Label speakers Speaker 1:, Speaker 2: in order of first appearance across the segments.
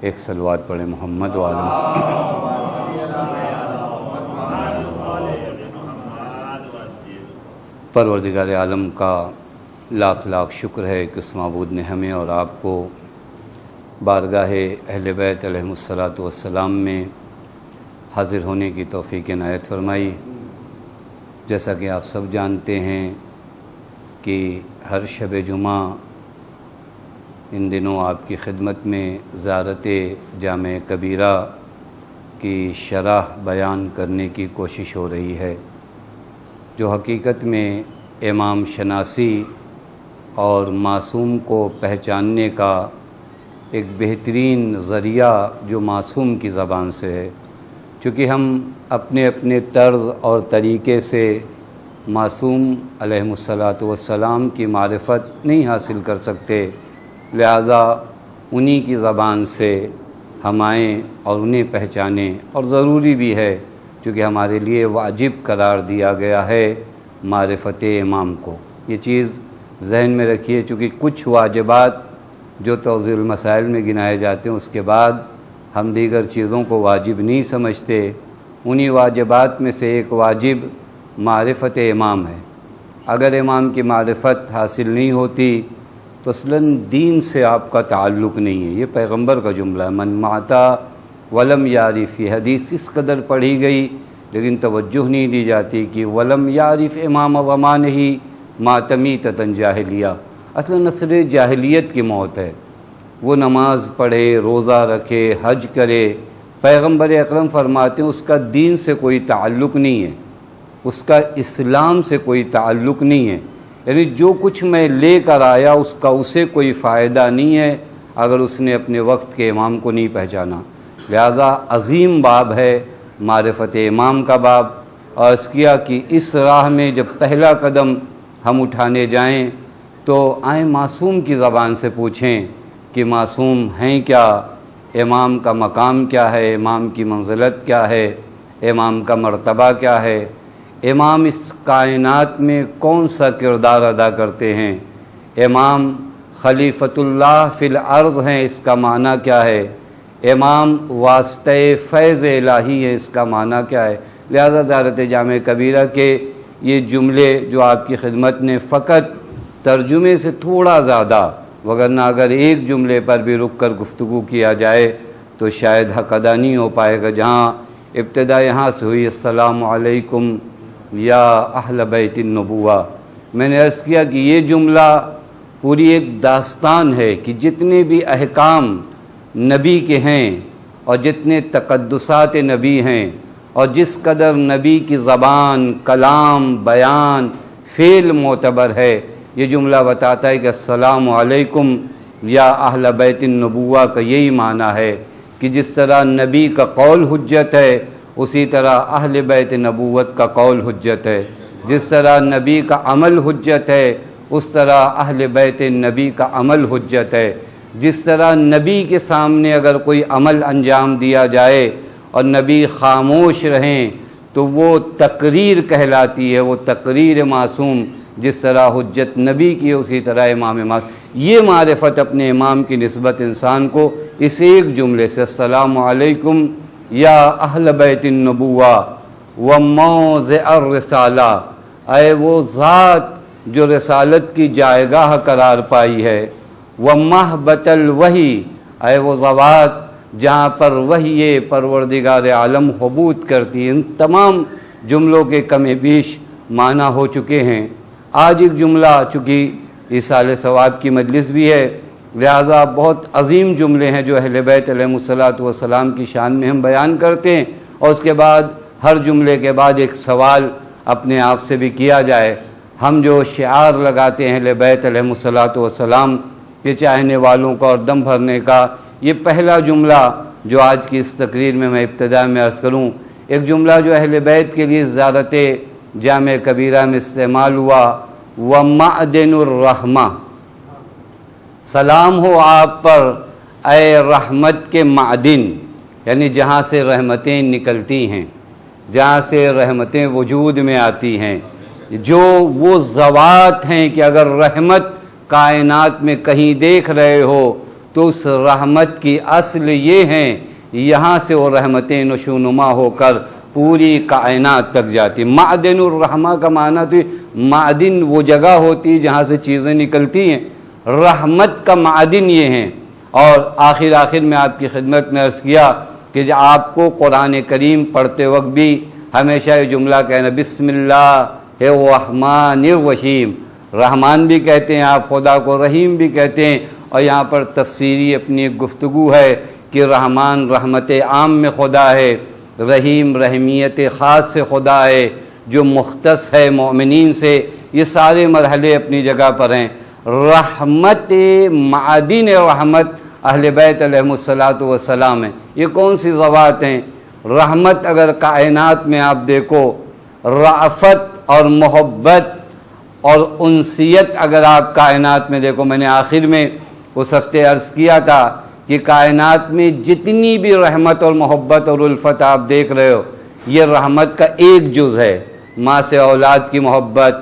Speaker 1: ایک صلوات پڑھیں محمد وعلی پروردگار عالم کا لاکھ لاکھ شکر ہے کہ اس معبود نے ہمیں اور آپ کو بارگاہ اہل بیت علیہم الصلاۃ والسلام میں حاضر ہونے کی توفیق عنایت فرمائی۔ جیسا کہ آپ سب جانتے ہیں کہ ہر شب جمعہ ان دنوں آپ کی خدمت میں زیارت جامع کبیرہ کی شرح بیان کرنے کی کوشش ہو رہی ہے، جو حقیقت میں امام شناسی اور معصوم کو پہچاننے کا ایک بہترین ذریعہ جو معصوم کی زبان سے ہے۔ چونکہ ہم اپنے اپنے طرز اور طریقے سے معصوم علیہ الصلاۃ والسلام کی معرفت نہیں حاصل کر سکتے، لہذا انہی کی زبان سے ہم آئیں اور انہیں پہچانیں، اور ضروری بھی ہے چونکہ ہمارے لیے واجب قرار دیا گیا ہے معرفت امام کو۔ یہ چیز ذہن میں رکھیے، چونکہ کچھ واجبات جو توضیح المسائل میں گنائے جاتے ہیں اس کے بعد ہم دیگر چیزوں کو واجب نہیں سمجھتے۔ انہی واجبات میں سے ایک واجب معرفت امام ہے۔ اگر امام کی معرفت حاصل نہیں ہوتی تو اصلاً دین سے آپ کا تعلق نہیں ہے۔ یہ پیغمبر کا جملہ ہے، من ماتا ولم یعرف، یہ حدیث اس قدر پڑھی گئی لیکن توجہ نہیں دی جاتی کہ ولم یعرف امام ومانہ ماتمیتۃ جاہلیہ، اصلاً نسل جاہلیت کی موت ہے۔ وہ نماز پڑھے، روزہ رکھے، حج کرے، پیغمبر اکرم فرماتے ہیں اس کا دین سے کوئی تعلق نہیں ہے، اس کا اسلام سے کوئی تعلق نہیں ہے، یعنی جو کچھ میں لے کر آیا اس کا اسے کوئی فائدہ نہیں ہے اگر اس نے اپنے وقت کے امام کو نہیں پہچانا۔ لہذا عظیم باب ہے معرفت امام کا باب، اور اس کیا کہ اس راہ میں جب پہلا قدم ہم اٹھانے جائیں تو آئیں معصوم کی زبان سے پوچھیں کہ معصوم ہیں کیا، امام کا مقام کیا ہے، امام کی منزلت کیا ہے، امام کا مرتبہ کیا ہے، امام اس کائنات میں کون سا کردار ادا کرتے ہیں، امام خلیفۃ اللہ فی الارض ہیں، اس کا معنی کیا ہے، امام واسطہ فیض الہی ہے، اس کا معنی کیا ہے۔ لہذا زیارت جامع کبیرہ کے یہ جملے جو آپ کی خدمت نے فقط ترجمے سے تھوڑا زیادہ، وگرنہ اگر ایک جملے پر بھی رک کر گفتگو کیا جائے تو شاید حق ادا نہیں ہو پائے گا۔ جہاں ابتدا یہاں سے ہوئی السلام علیکم یا اہل بیت النبوہ، میں نے عرض کیا کہ یہ جملہ پوری ایک داستان ہے کہ جتنے بھی احکام نبی کے ہیں اور جتنے تقدسات نبی ہیں اور جس قدر نبی کی زبان، کلام، بیان، فعل معتبر ہے، یہ جملہ بتاتا ہے کہ السلام علیکم یا اہل بیت النبوہ کا یہی معنی ہے کہ جس طرح نبی کا قول حجت ہے اسی طرح اہل بیت نبوت کا قول حجت ہے، جس طرح نبی کا عمل حجت ہے اس طرح اہل بیت نبی کا عمل حجت ہے، جس طرح نبی کے سامنے اگر کوئی عمل انجام دیا جائے اور نبی خاموش رہیں تو وہ تقریر کہلاتی ہے، وہ تقریر معصوم، جس طرح حجت نبی کی ہے اسی طرح امام یہ معرفت اپنے امام کی نسبت انسان کو اس ایک جملے سے السلام علیکم یا اہل بیت النبوہ وموضع الرسالہ، اے وہ ذات جو رسالت کی جائگاہ قرار پائی ہے، ومحبت الوحی، اے وہ ذوات جہاں پر وحی پروردگار عالم حبوط کرتی ہے۔ ان تمام جملوں کے کم بیش معنی ہو چکے ہیں۔ آج ایک جملہ، چونکہ ایصال ثواب کی مجلس بھی ہے لہذا بہت عظیم جملے ہیں جو اہل بیت علیہم الصلاۃ والسلام کی شان میں ہم بیان کرتے ہیں، اور اس کے بعد ہر جملے کے بعد ایک سوال اپنے آپ سے بھی کیا جائے۔ ہم جو شعار لگاتے ہیں اہل بیت علیہم الصلاۃ والسلام کے چاہنے والوں کا اور دم بھرنے کا، یہ پہلا جملہ جو آج کی اس تقریر میں ابتدا میں عرض کروں، ایک جملہ جو اہل بیت کے لیے زیارت جامع کبیرہ میں استعمال ہوا، وَمَعْدِنُ الرَّحْمَةِ، سلام ہو آپ پر اے رحمت کے معدن، یعنی جہاں سے رحمتیں نکلتی ہیں، جہاں سے رحمتیں وجود میں آتی ہیں، جو وہ ذوات ہیں کہ اگر رحمت کائنات میں کہیں دیکھ رہے ہو تو اس رحمت کی اصل یہ ہیں، یہاں سے وہ رحمتیں نشونما ہو کر پوری کائنات تک جاتی۔ معدن الرحمہ کا معنی تو معدن وہ جگہ ہوتی جہاں سے چیزیں نکلتی ہیں، رحمت کا معدن یہ ہیں۔ اور آخر میں آپ کی خدمت میں عرض کیا کہ جو آپ کو قرآن کریم پڑھتے وقت بھی ہمیشہ یہ جملہ کہنا، بسم اللہ الرحمن الرحیم، رحمان بھی کہتے ہیں آپ خدا کو، رحیم بھی کہتے ہیں، اور یہاں پر تفسیری اپنی ایک گفتگو ہے کہ رحمان رحمت عام میں خدا ہے، رحیم رحمیت خاص سے خدا ہے جو مختص ہے مومنین سے۔ یہ سارے مرحلے اپنی جگہ پر ہیں۔ رحمت معدن رحمت اہل بیت علیہم الصلاۃ والسلام ہے۔ یہ کون سی ذوات ہیں؟ رحمت اگر کائنات میں آپ دیکھو، رأفت اور محبت اور انسیت اگر آپ کائنات میں دیکھو، میں نے آخر میں اس ہفتے عرض کیا تھا کہ کائنات میں جتنی بھی رحمت اور محبت اور الفت آپ دیکھ رہے ہو، یہ رحمت کا ایک جز ہے۔ ماں سے اولاد کی محبت،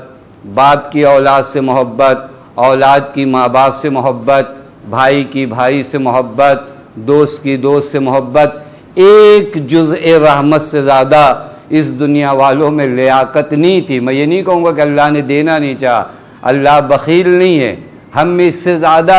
Speaker 1: باپ کی اولاد سے محبت، اولاد کی ماں باپ سے محبت، بھائی کی بھائی سے محبت، دوست کی دوست سے محبت، ایک جزء رحمت سے زیادہ اس دنیا والوں میں لیاقت نہیں تھی۔ میں یہ نہیں کہوں گا کہ اللہ نے دینا نہیں چاہا، اللہ بخیل نہیں ہے، ہم میں اس سے زیادہ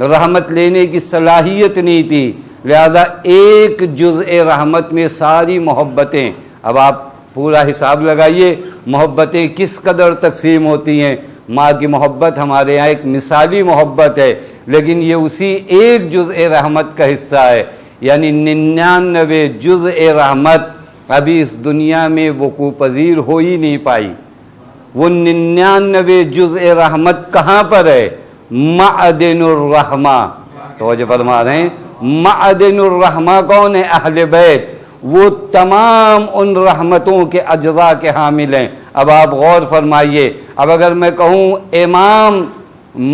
Speaker 1: رحمت لینے کی صلاحیت نہیں تھی، لہذا ایک جزء رحمت میں ساری محبتیں، اب آپ پورا حساب لگائیے محبتیں کس قدر تقسیم ہوتی ہیں۔ ماں کی محبت ہمارے یہاں ایک مثالی محبت ہے، لیکن یہ اسی ایک جزء رحمت کا حصہ ہے، یعنی 99 جزء رحمت ابھی اس دنیا میں وقوع پذیر ہو ہی نہیں پائی۔ وہ 99 جزء رحمت کہاں پر ہے؟ معدن الرحمہ۔ توجہ فرما رہے ہیں، معدن الرحمہ کون ہے؟ اہل بیت، وہ تمام ان رحمتوں کے اجزاء کے حامل ہیں۔ اب آپ غور فرمائیے، اب اگر میں کہوں امام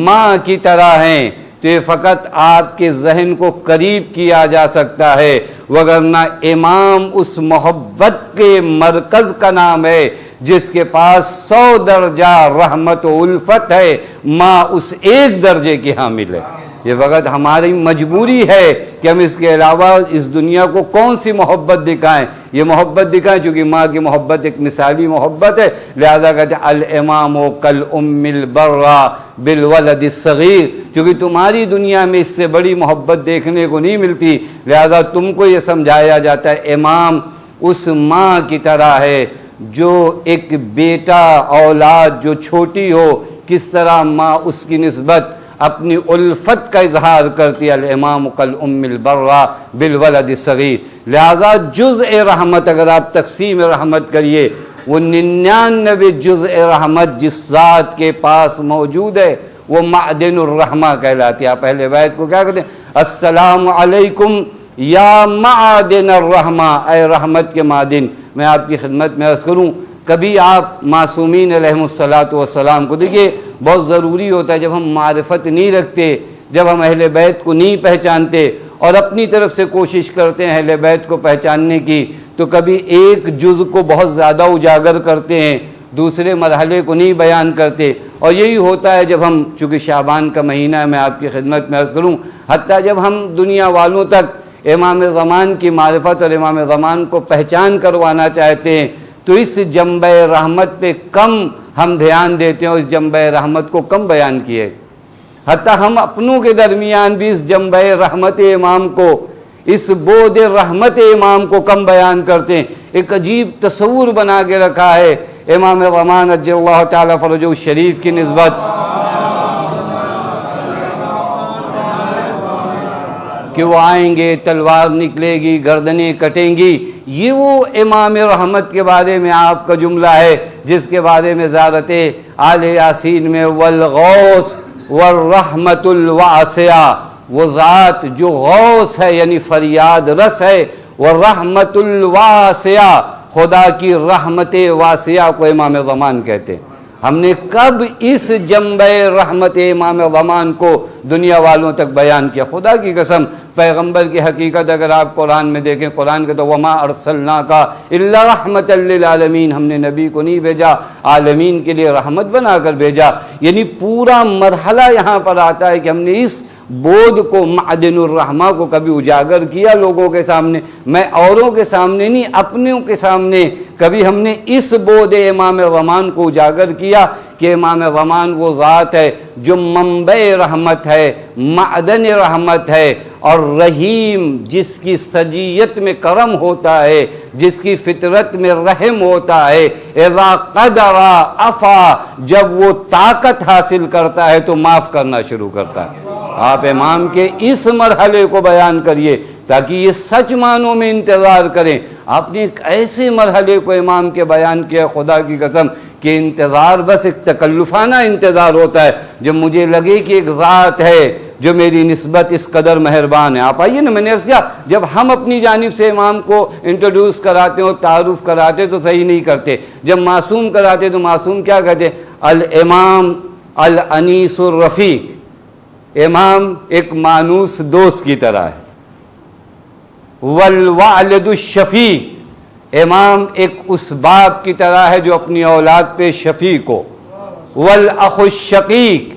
Speaker 1: ماں کی طرح ہیں تو یہ فقط آپ کے ذہن کو قریب کیا جا سکتا ہے، وگرنہ امام اس محبت کے مرکز کا نام ہے جس کے پاس 100 درجہ رحمت و الفت ہے، ماں اس ایک درجے کی حامل ہے۔ یہ وقت ہماری مجبوری ہے کہ ہم اس کے علاوہ اس دنیا کو کون سی محبت دکھائیں، یہ محبت دکھائیں، چونکہ ماں کی محبت ایک مثالی محبت ہے، لہذا کہتے ہیں الامام کالام البرہ بالولد الصغیر، چونکہ تمہاری دنیا میں اس سے بڑی محبت دیکھنے کو نہیں ملتی، لہذا تم کو یہ سمجھایا جاتا ہے امام اس ماں کی طرح ہے جو ایک بیٹا اولاد جو چھوٹی ہو کس طرح ماں اس کی نسبت اپنی الفت کا اظہار کرتی ہے، الامام کالام البرہ بالولد الصغیر۔ لہذا جزء رحمت اگر آپ تقسیم رحمت کریے، وہ 99 جزء رحمت جس ذات کے پاس موجود ہے وہ معدن الرحمہ کہلاتی ہے۔ آپ اہل بیت کو کیا کہتے ہیں؟ السلام علیکم یا معدن الرحمہ، اے رحمت کے معدن۔ میں آپ کی خدمت میں عرض کروں، کبھی آپ معصومین علیہم الصلاۃ والسلام کو دیکھیے، بہت ضروری ہوتا ہے جب ہم معرفت نہیں رکھتے، جب ہم اہل بیت کو نہیں پہچانتے اور اپنی طرف سے کوشش کرتے ہیں اہل بیت کو پہچاننے کی، تو کبھی ایک جز کو بہت زیادہ اجاگر کرتے ہیں، دوسرے مرحلے کو نہیں بیان کرتے، اور یہی ہوتا ہے جب ہم، چونکہ شعبان کا مہینہ ہے، میں آپ کی خدمت میں عرض کروں، حتیٰ جب ہم دنیا والوں تک امام زمان کی معرفت اور امام زمان کو پہچان کروانا چاہتے ہیں تو اس جنبہ رحمت پہ کم ہم دھیان دیتے ہیں اور اس جنبہ رحمت کو کم بیان کیے، حتیٰ ہم اپنوں کے درمیان بھی اس جنبہ رحمت امام کو، اس بود رحمت امام کو کم بیان کرتے ہیں۔ ایک عجیب تصور بنا کے رکھا ہے امام زمان عجل اللہ تعالیٰ فرجہ الشریف کی نسبت، کہ وہ آئیں گے، تلوار نکلے گی، گردنیں کٹیں گی۔ یہ وہ امام رحمت کے بارے میں آپ کا جملہ ہے جس کے بارے میں زیارت آل یاسین میں والغوث والرحمت الواسعہ، وہ ذات جو غوث ہے یعنی فریاد رس ہے، والرحمت الواسعہ، خدا کی رحمت واسعہ کو امام زمان کہتے ہیں۔ ہم نے کب اس جنبہ رحمت امام زمان کو دنیا والوں تک بیان کیا؟ خدا کی قسم، پیغمبر کی حقیقت اگر آپ قرآن میں دیکھیں، قرآن کے تو وما ارسلناک الا رحمت للعالمین، ہم نے نبی کو نہیں بھیجا، عالمین کے لیے رحمت بنا کر بھیجا، یعنی پورا مرحلہ یہاں پر آتا ہے کہ ہم نے اس بود کو، معدن الرحمہ کو کبھی اجاگر کیا لوگوں کے سامنے؟ میں اوروں کے سامنے نہیں، اپنوں کے سامنے کبھی ہم نے اس بود امام رمان کو اجاگر کیا کہ امام رمان وہ ذات ہے جو منبع رحمت ہے، معدن رحمت ہے، اور رحیم جس کی سجیت میں کرم ہوتا ہے، جس کی فطرت میں رحم ہوتا ہے، اذا قدر عفا، جب وہ طاقت حاصل کرتا ہے تو معاف کرنا شروع کرتا ہے۔ آپ امام کے اس مرحلے کو بیان کریے تاکہ یہ سچ معنوں میں انتظار کریں۔ آپ نے ایک ایسے مرحلے کو امام کے بیان کیا، خدا کی قسم کہ انتظار بس ایک تکلفانہ انتظار ہوتا ہے، جب مجھے لگے کہ ایک ذات ہے جو میری نسبت اس قدر مہربان ہے۔ آپ آئیے نا، میں نے عرض کیا جب ہم اپنی جانب سے امام کو انٹروڈیوس کراتے اور تعارف کراتے تو صحیح نہیں کرتے، جب معصوم کراتے تو معصوم کیا کہتے؟ الامام الانیس الرفیق، امام ایک مانوس دوست کی طرح ہے۔ والوالد الشفیق، امام ایک اس باپ کی طرح ہے جو اپنی اولاد پہ شفیق ہو۔ والاخ الشقیق،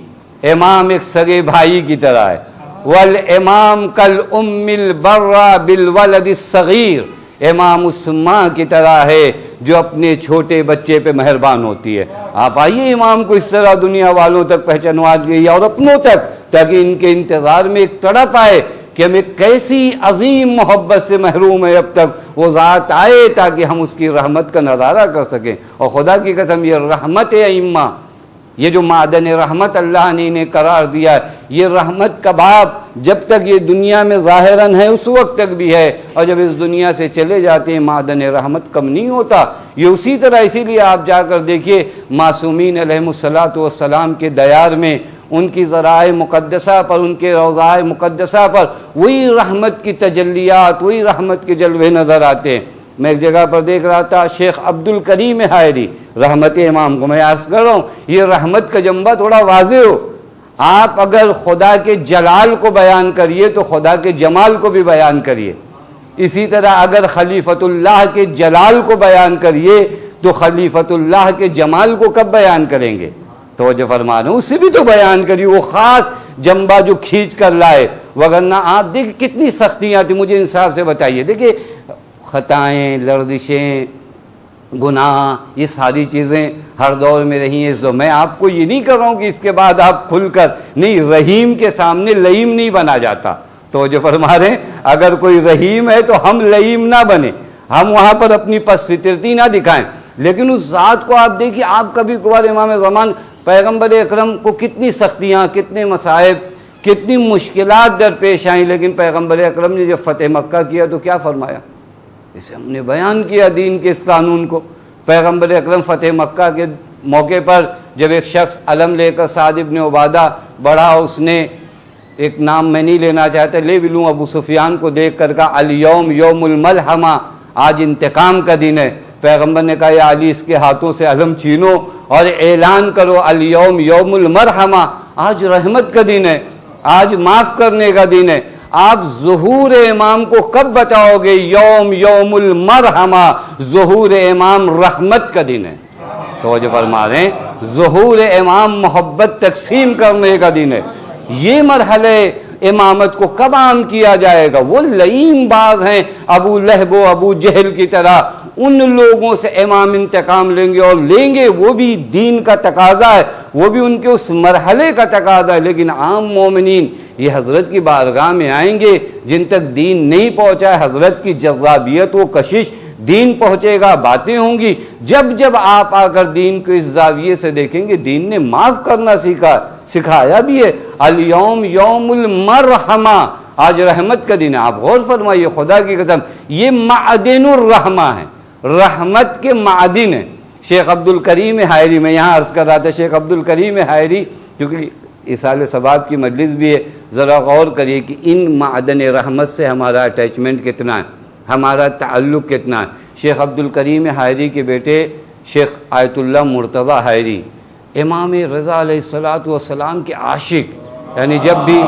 Speaker 1: امام ایک سگے بھائی کی طرح ہے۔ والامام کالام البرہ بالولد الصغیر، امام اس ماں کی طرح ہے جو اپنے چھوٹے بچے پہ مہربان ہوتی ہے۔ آپ آئیے امام کو اس طرح دنیا والوں تک پہچانوا دیجیے اور اپنوں تک، تاکہ ان کے انتظار میں ایک تڑپ آئے کہ ہمیں کیسی عظیم محبت سے محروم ہے، اب تک وہ ذات آئے تاکہ ہم اس کی رحمت کا نظارہ کر سکیں۔ اور خدا کی قسم یہ رحمت ائمہ، یہ جو معدن رحمت اللہ نے انہیں قرار دیا ہے، یہ رحمت کا باب جب تک یہ دنیا میں ظاہراً ہے اس وقت تک بھی ہے، اور جب اس دنیا سے چلے جاتے ہیں معدن رحمت کم نہیں ہوتا۔ یہ اسی طرح، اسی لیے آپ جا کر دیکھیے معصومین علیہم الصلاۃ والسلام کے دیار میں، ان کی ذرائع مقدسہ پر، ان کے روضائے مقدسہ پر وہی رحمت کی تجلیات، وہی رحمت کے جلوے نظر آتے ہیں۔ میں ایک جگہ پر دیکھ رہا تھا شیخ عبد الکریم حائری، رحمت امام کو میں عرض کر رہا ہوں، یہ رحمت کا جنبہ تھوڑا واضح ہو۔ آپ اگر خدا کے جلال کو بیان کریے تو خدا کے جمال کو بھی بیان کریے، اسی طرح اگر خلیفۃ اللہ کے جلال کو بیان کریے تو خلیفۃ اللہ کے جمال کو کب بیان کریں گے؟ توجہ فرما رہا ہوں، اسے بھی تو بیان کریے، وہ خاص جنبہ جو کھینچ کر لائے۔ وگرنہ آپ دیکھیں کتنی سختیاں تھیں، مجھے انصاف سے بتائیے۔ دیکھیے خطائیں، لرزشیں، گناہ، یہ ساری چیزیں ہر دور میں رہی ہیں۔ اس دور میں آپ کو یہ نہیں کر رہا ہوں کہ اس کے بعد آپ کھل کر نہیں، رحیم کے سامنے لئیم نہیں بنا جاتا۔ تو جو فرما رہے ہیں اگر کوئی رحیم ہے تو ہم لئیم نہ بنے، ہم وہاں پر اپنی پس فطرتی نہ دکھائیں، لیکن اس ذات کو آپ دیکھیے۔ آپ کبھی کبھار امام زمان پیغمبر اکرم کو کتنی سختیاں، کتنے مصائب، کتنی مشکلات درپیش آئیں، لیکن پیغمبر اکرم نے جب فتح مکہ کیا تو کیا فرمایا؟ اسے ہم نے بیان کیا دین کے اس قانون کو۔ پیغمبر اکرم فتح مکہ کے موقع پر جب ایک شخص علم لے کر سعد ابن عبادہ بڑھا، اس نے ایک نام میں نہیں لینا چاہتا، لے بھی لوں، ابو سفیان کو دیکھ کر کہا الیوم یوم الملحمہ، آج انتقام کا دن ہے۔ پیغمبر نے کہا یا علی اس کے ہاتھوں سے علم چھینو اور اعلان کرو الیوم یوم المرحمہ، آج رحمت کا دن ہے، آج معاف کرنے کا دن ہے۔ آپ ظہور امام کو کب بتاؤ گے؟ یوم المرحمہ، ظہور امام رحمت کا دن ہے۔ توجہ فرما رہے ہیں، ظہور امام محبت تقسیم کرنے کا دن ہے۔ یہ مرحلے امامت کو کب عام کیا جائے گا؟ وہ لئیم باز ہیں ابو لہب و ابو جہل کی طرح، ان لوگوں سے امام انتقام لیں گے، اور لیں گے وہ بھی دین کا تقاضا ہے، وہ بھی ان کے اس مرحلے کا تقاضا ہے۔ لیکن عام مومنین یہ حضرت کی بارگاہ میں آئیں گے، جن تک دین نہیں پہنچا ہے، حضرت کی جذابیت و کشش، دین پہنچے گا، باتیں ہوں گی۔ جب آپ آ کر دین کو اس زاویے سے دیکھیں گے، دین نے معاف کرنا سکھایا بھی ہے۔ الیوم یوم المرحمہ، آج رحمت کا دن ہے۔ آپ غور فرمائیے، خدا کی قسم یہ معدن الرحمہ ہے، رحمت کے معدن ہے۔ شیخ عبد الکریم حائری، میں یہاں عرض کر رہا تھا، شیخ عبد الکریم حائری، کیونکہ اصال ثواب کی مجلس بھی ہے، ذرا غور کریے کہ ان معدن رحمت سے ہمارا اٹیچمنٹ کتنا ہے، ہمارا تعلق کتنا ہے۔ شیخ عبد الکریم حائری کے بیٹے شیخ آیت اللہ مرتضی حائری امام رضا علیہ الصلوۃ والسلام کے عاشق، یعنی جب بھی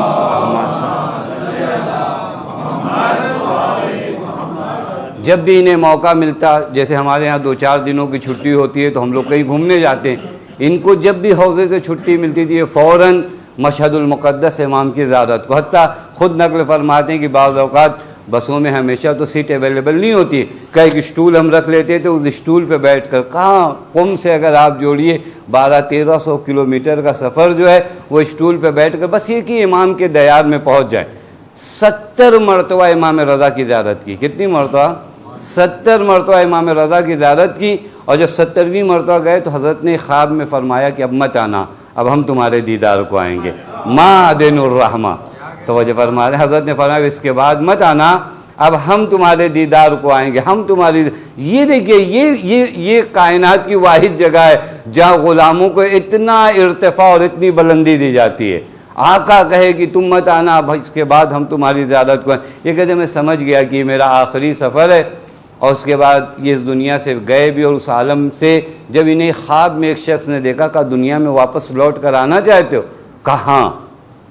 Speaker 1: انہیں موقع ملتا، جیسے ہمارے ہاں 2-4 دنوں کی چھٹی ہوتی ہے تو ہم لوگ کہیں گھومنے جاتے ہیں، ان کو جب بھی حوضے سے چھٹی ملتی تھی فوراً مشہد المقدس امام کی زیارت کو. حتیٰ خود نقل فرماتے ہیں کہ بعض اوقات بسوں میں ہمیشہ تو سیٹ اویلیبل نہیں ہوتی, کہ ایک اسٹول ہم رکھ لیتے تھے, اس اسٹول پہ بیٹھ کر کہاں قم سے اگر آپ جوڑیے 1200-1300 کلومیٹر کا سفر جو ہے وہ اسٹول پہ بیٹھ کر بس یہ کہ امام کے دیار میں پہنچ جائیں. 70 مرتبہ امام رضا کی زیارت کی. کتنی مرتبہ؟ 70 مرتبہ امام رضا کی زیارت کی. اور جب 70ویں مرتبہ گئے تو حضرت نے خواب میں فرمایا کہ اب مت آنا, اب ہم تمہارے دیدار کو آئیں گے. معدن الرحمہ, توجہ فرما رہے ہیں, حضرت نے فرمایا اس کے بعد مت آنا, اب ہم تمہارے دیدار کو آئیں گے, ہم تمہاری. یہ دیکھیے یہ کائنات کی واحد جگہ ہے جہاں غلاموں کو اتنا ارتفاع اور اتنی بلندی دی جاتی ہے. آقا کہے کہ تم مت آنا, اب اس کے بعد ہم تمہاری زیارت کو آئیں. یہ کہتے میں سمجھ گیا کہ میرا آخری سفر ہے, اور اس کے بعد یہ اس دنیا سے گئے بھی, اور اس عالم سے جب انہیں خواب میں ایک شخص نے دیکھا, کہا دنیا میں واپس لوٹ کر آنا چاہتے ہو؟ کہاں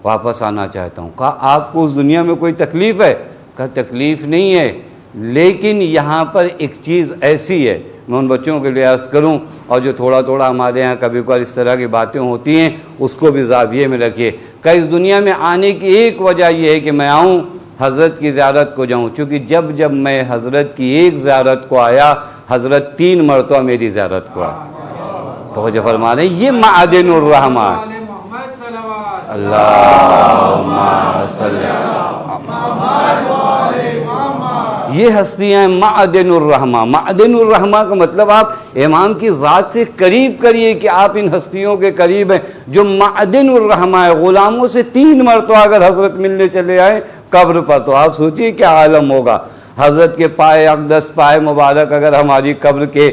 Speaker 1: واپس آنا چاہتا ہوں. کہا آپ کو اس دنیا میں کوئی تکلیف ہے؟ کہا تکلیف نہیں ہے, لیکن یہاں پر ایک چیز ایسی ہے, میں ان بچوں کے لیے عرض کروں, اور جو تھوڑا تھوڑا ہمارے ہاں کبھی کبھار اس طرح کی باتیں ہوتی ہیں اس کو بھی زاویے میں رکھیے. کہ اس دنیا میں آنے کی ایک وجہ یہ ہے کہ میں آؤں حضرت کی زیارت کو جاؤں, چونکہ جب میں حضرت کی ایک زیارت کو آیا, حضرت 3 مرتبہ میری زیارت کو آیا. توجہ فرما رہے ہیں, یہ معدن الرحمہ. اللہم صلی یہ ہستیاں معدن الرحمہ. معدن الرحمہ کا مطلب آپ امام کی ذات سے قریب کریے کہ آپ ان ہستیوں کے قریب ہیں جو معدن الرحمہ ہے. غلاموں سے 3 مرتبہ اگر حضرت ملنے چلے آئے قبر پر, تو آپ سوچئے کیا عالم ہوگا. حضرت کے پائے اقدس, پائے مبارک اگر ہماری قبر کے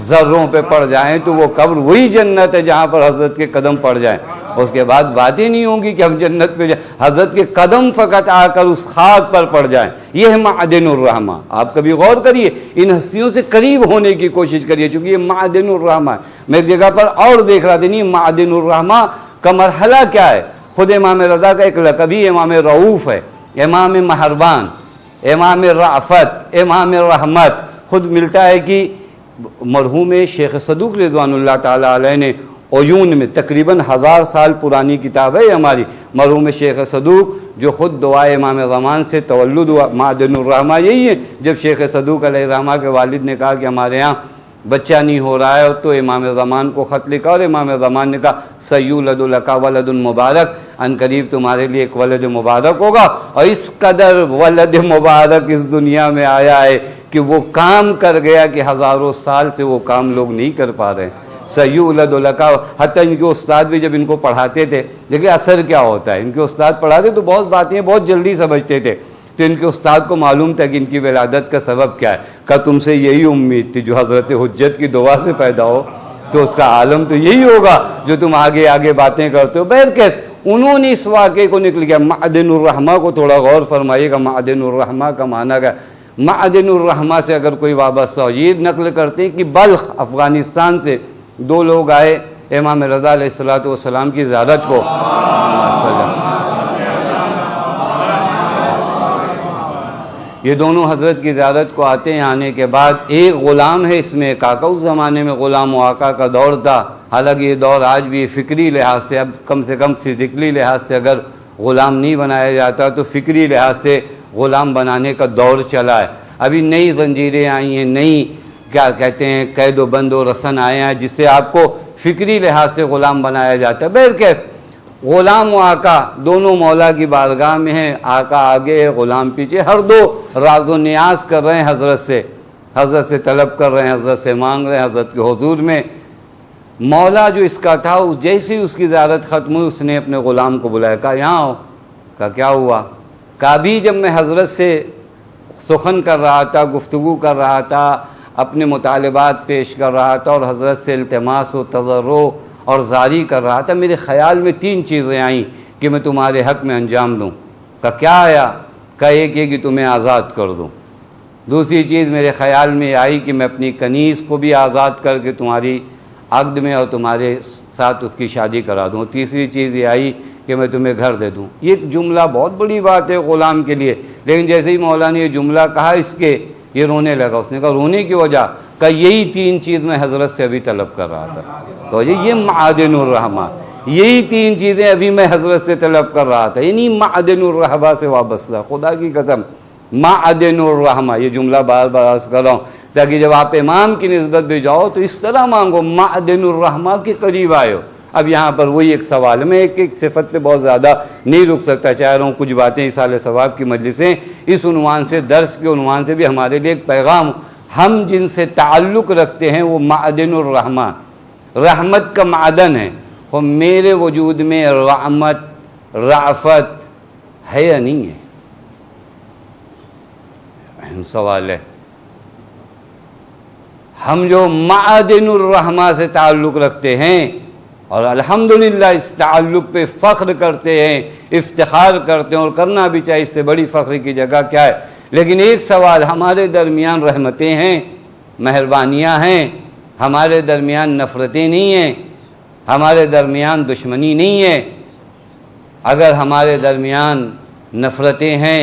Speaker 1: ذروں پہ پڑ جائیں تو وہ قبر وہی جنت ہے جہاں پر حضرت کے قدم پڑ جائیں. اس کے بعد باتیں نہیں ہوں گی کہ ہم جنت پہ جائیں, حضرت کے قدم فقط آ کر اس خاک پر پڑ جائیں. یہ ہے معدن الرحمہ. آپ کبھی غور کریے, ان ہستیوں سے قریب ہونے کی کوشش کریے, چونکہ یہ معدن الرحمہ ہے. میں ایک جگہ پر اور دیکھ رہا تھا, نہیں معدن الرحمہ کا مرحلہ کیا ہے. خود امام رضا کا ایک لقب ہی امام رؤوف ہے, امام مہربان, امام رأفت, امام رحمت. خود ملتا ہے کہ مرحوم شیخ صدوق رضوان اللہ تعالی علیہ نے عیون میں تقریباً 1000 سال پرانی کتاب ہے ہماری, مرحوم شیخ صدوق, جو خود دعائے امام زمان سے تولد ہوا. معدن الرحمہ یہی ہے, جب شیخ صدوق علیہ الرحمہ کے والد نے کہا کہ ہمارے ہاں بچہ نہیں ہو رہا ہے, تو امام زمان کو خط لکھا, اور امام زمان نے کہا سیولد لک ولد مبارک, ان قریب تمہارے لیے ایک ولد مبارک ہوگا. اور اس قدر ولد مبارک اس دنیا میں آیا ہے کہ وہ کام کر گیا کہ ہزاروں سال سے وہ کام لوگ نہیں کر پا رہے ہیں. سیولد لک, حتیٰ ان کے استاد بھی جب ان کو پڑھاتے تھے, دیکھیں اثر کیا ہوتا ہے, ان کے استاد پڑھاتے تو بہت باتیں بہت جلدی سمجھتے تھے, تو ان کے استاد کو معلوم تھا کہ ان کی ولادت کا سبب کیا ہے. کہ تم سے یہی امید تھی, جو حضرت حجت کی دعا سے پیدا ہو تو اس کا عالم تو یہی ہوگا جو تم آگے آگے باتیں کرتے ہو. بہرکیف انہوں نے اس واقعے کو نکل گیا. معدن الرحمہ کو تھوڑا غور فرمائیے گا, معدن الرحمہ کا معنی کیا. معدن الرحمہ سے اگر کوئی وابستہ ہو, یہ نقل کرتے ہیں کہ بلخ افغانستان سے 2 لوگ آئے امام رضا علیہ السلام کی زیارت کو. یہ دونوں حضرت کی زیارت کو آتے ہیں. آنے کے بعد ایک غلام ہے, اس میں ایک آقا. اس زمانے میں غلام و آقا کا دور تھا, حالانکہ یہ دور آج بھی فکری لحاظ سے, اب کم سے کم فزیکلی لحاظ سے اگر غلام نہیں بنایا جاتا تو فکری لحاظ سے غلام بنانے کا دور چلا ہے. ابھی نئی زنجیریں آئی ہیں, نئی کیا کہتے ہیں قید و بند و رسن آئے ہیں, جس سے آپ کو فکری لحاظ سے غلام بنایا جاتا ہے. بہرکیف غلام و آقا دونوں مولا کی بارگاہ میں ہیں, آقا آگے غلام پیچھے, ہر دو راز و نیاز کر رہے ہیں حضرت سے طلب کر رہے ہیں, حضرت سے مانگ رہے ہیں. حضرت کے حضور میں مولا جو اس کا تھا, جیسے ہی اس کی زیارت ختم ہوئی اس نے اپنے غلام کو بلایا, کہا یہاں ہو. کہا کیا ہوا. کہا ابھی جب میں حضرت سے سخن کر رہا تھا, گفتگو کر رہا تھا, اپنے مطالبات پیش کر رہا تھا, اور حضرت سے التماس و تضرع اور زاری کر رہا تھا, میرے خیال میں 3 چیزیں آئیں کہ میں تمہارے حق میں انجام دوں. کہا کیا آیا. کہا ایک یہ کہ تمہیں آزاد کر دوں. دوسری چیز میرے خیال میں آئی کہ میں اپنی کنیز کو بھی آزاد کر کے تمہاری عقد میں اور تمہارے ساتھ اس کی شادی کرا دوں. تیسری چیز یہ آئی کہ میں تمہیں گھر دے دوں. یہ جملہ بہت بڑی بات ہے غلام کے لیے, لیکن جیسے ہی مولا نے یہ جملہ کہا اس کے, یہ رونے لگا. اس نے کہا رونے کی وجہ. کہ یہی 3 چیز میں حضرت سے ابھی طلب کر رہا تھا. تو یہ معدن الرحمہ، یہی 3 چیزیں ابھی میں حضرت سے طلب کر رہا تھا، یعنی معدن الرحمہ سے وابستہ. خدا کی قسم معدن الرحمہ، یہ جملہ بار بار عرض کر رہا ہوں تاکہ جب آپ امام کی نسبت بھی جاؤ تو اس طرح مانگو معدن الرحمہ کے قریب آئے ہو. اب یہاں پر وہی ایک سوال ہے، میں ایک صفت پہ بہت زیادہ نہیں رک سکتا، چاہ رہا ہوں کچھ باتیں اِیصال ثواب کی مجلسیں اس عنوان سے، درس کے عنوان سے بھی ہمارے لیے ایک پیغام. ہم جن سے تعلق رکھتے ہیں وہ معدن الرحمہ، رحمت کا معدن ہے. اور میرے وجود میں رحمت، رأفت ہے یا نہیں ہے؟ اہم سوال ہے. ہم جو معدن الرحمہ سے تعلق رکھتے ہیں اور الحمدللہ اس تعلق پہ فخر کرتے ہیں، افتخار کرتے ہیں، اور کرنا بھی چاہیے، اس سے بڑی فخر کی جگہ کیا ہے. لیکن ایک سوال، ہمارے درمیان رحمتیں ہیں، مہربانیاں ہیں، ہمارے درمیان نفرتیں نہیں ہیں، ہمارے درمیان دشمنی نہیں ہے. اگر ہمارے درمیان نفرتیں ہیں،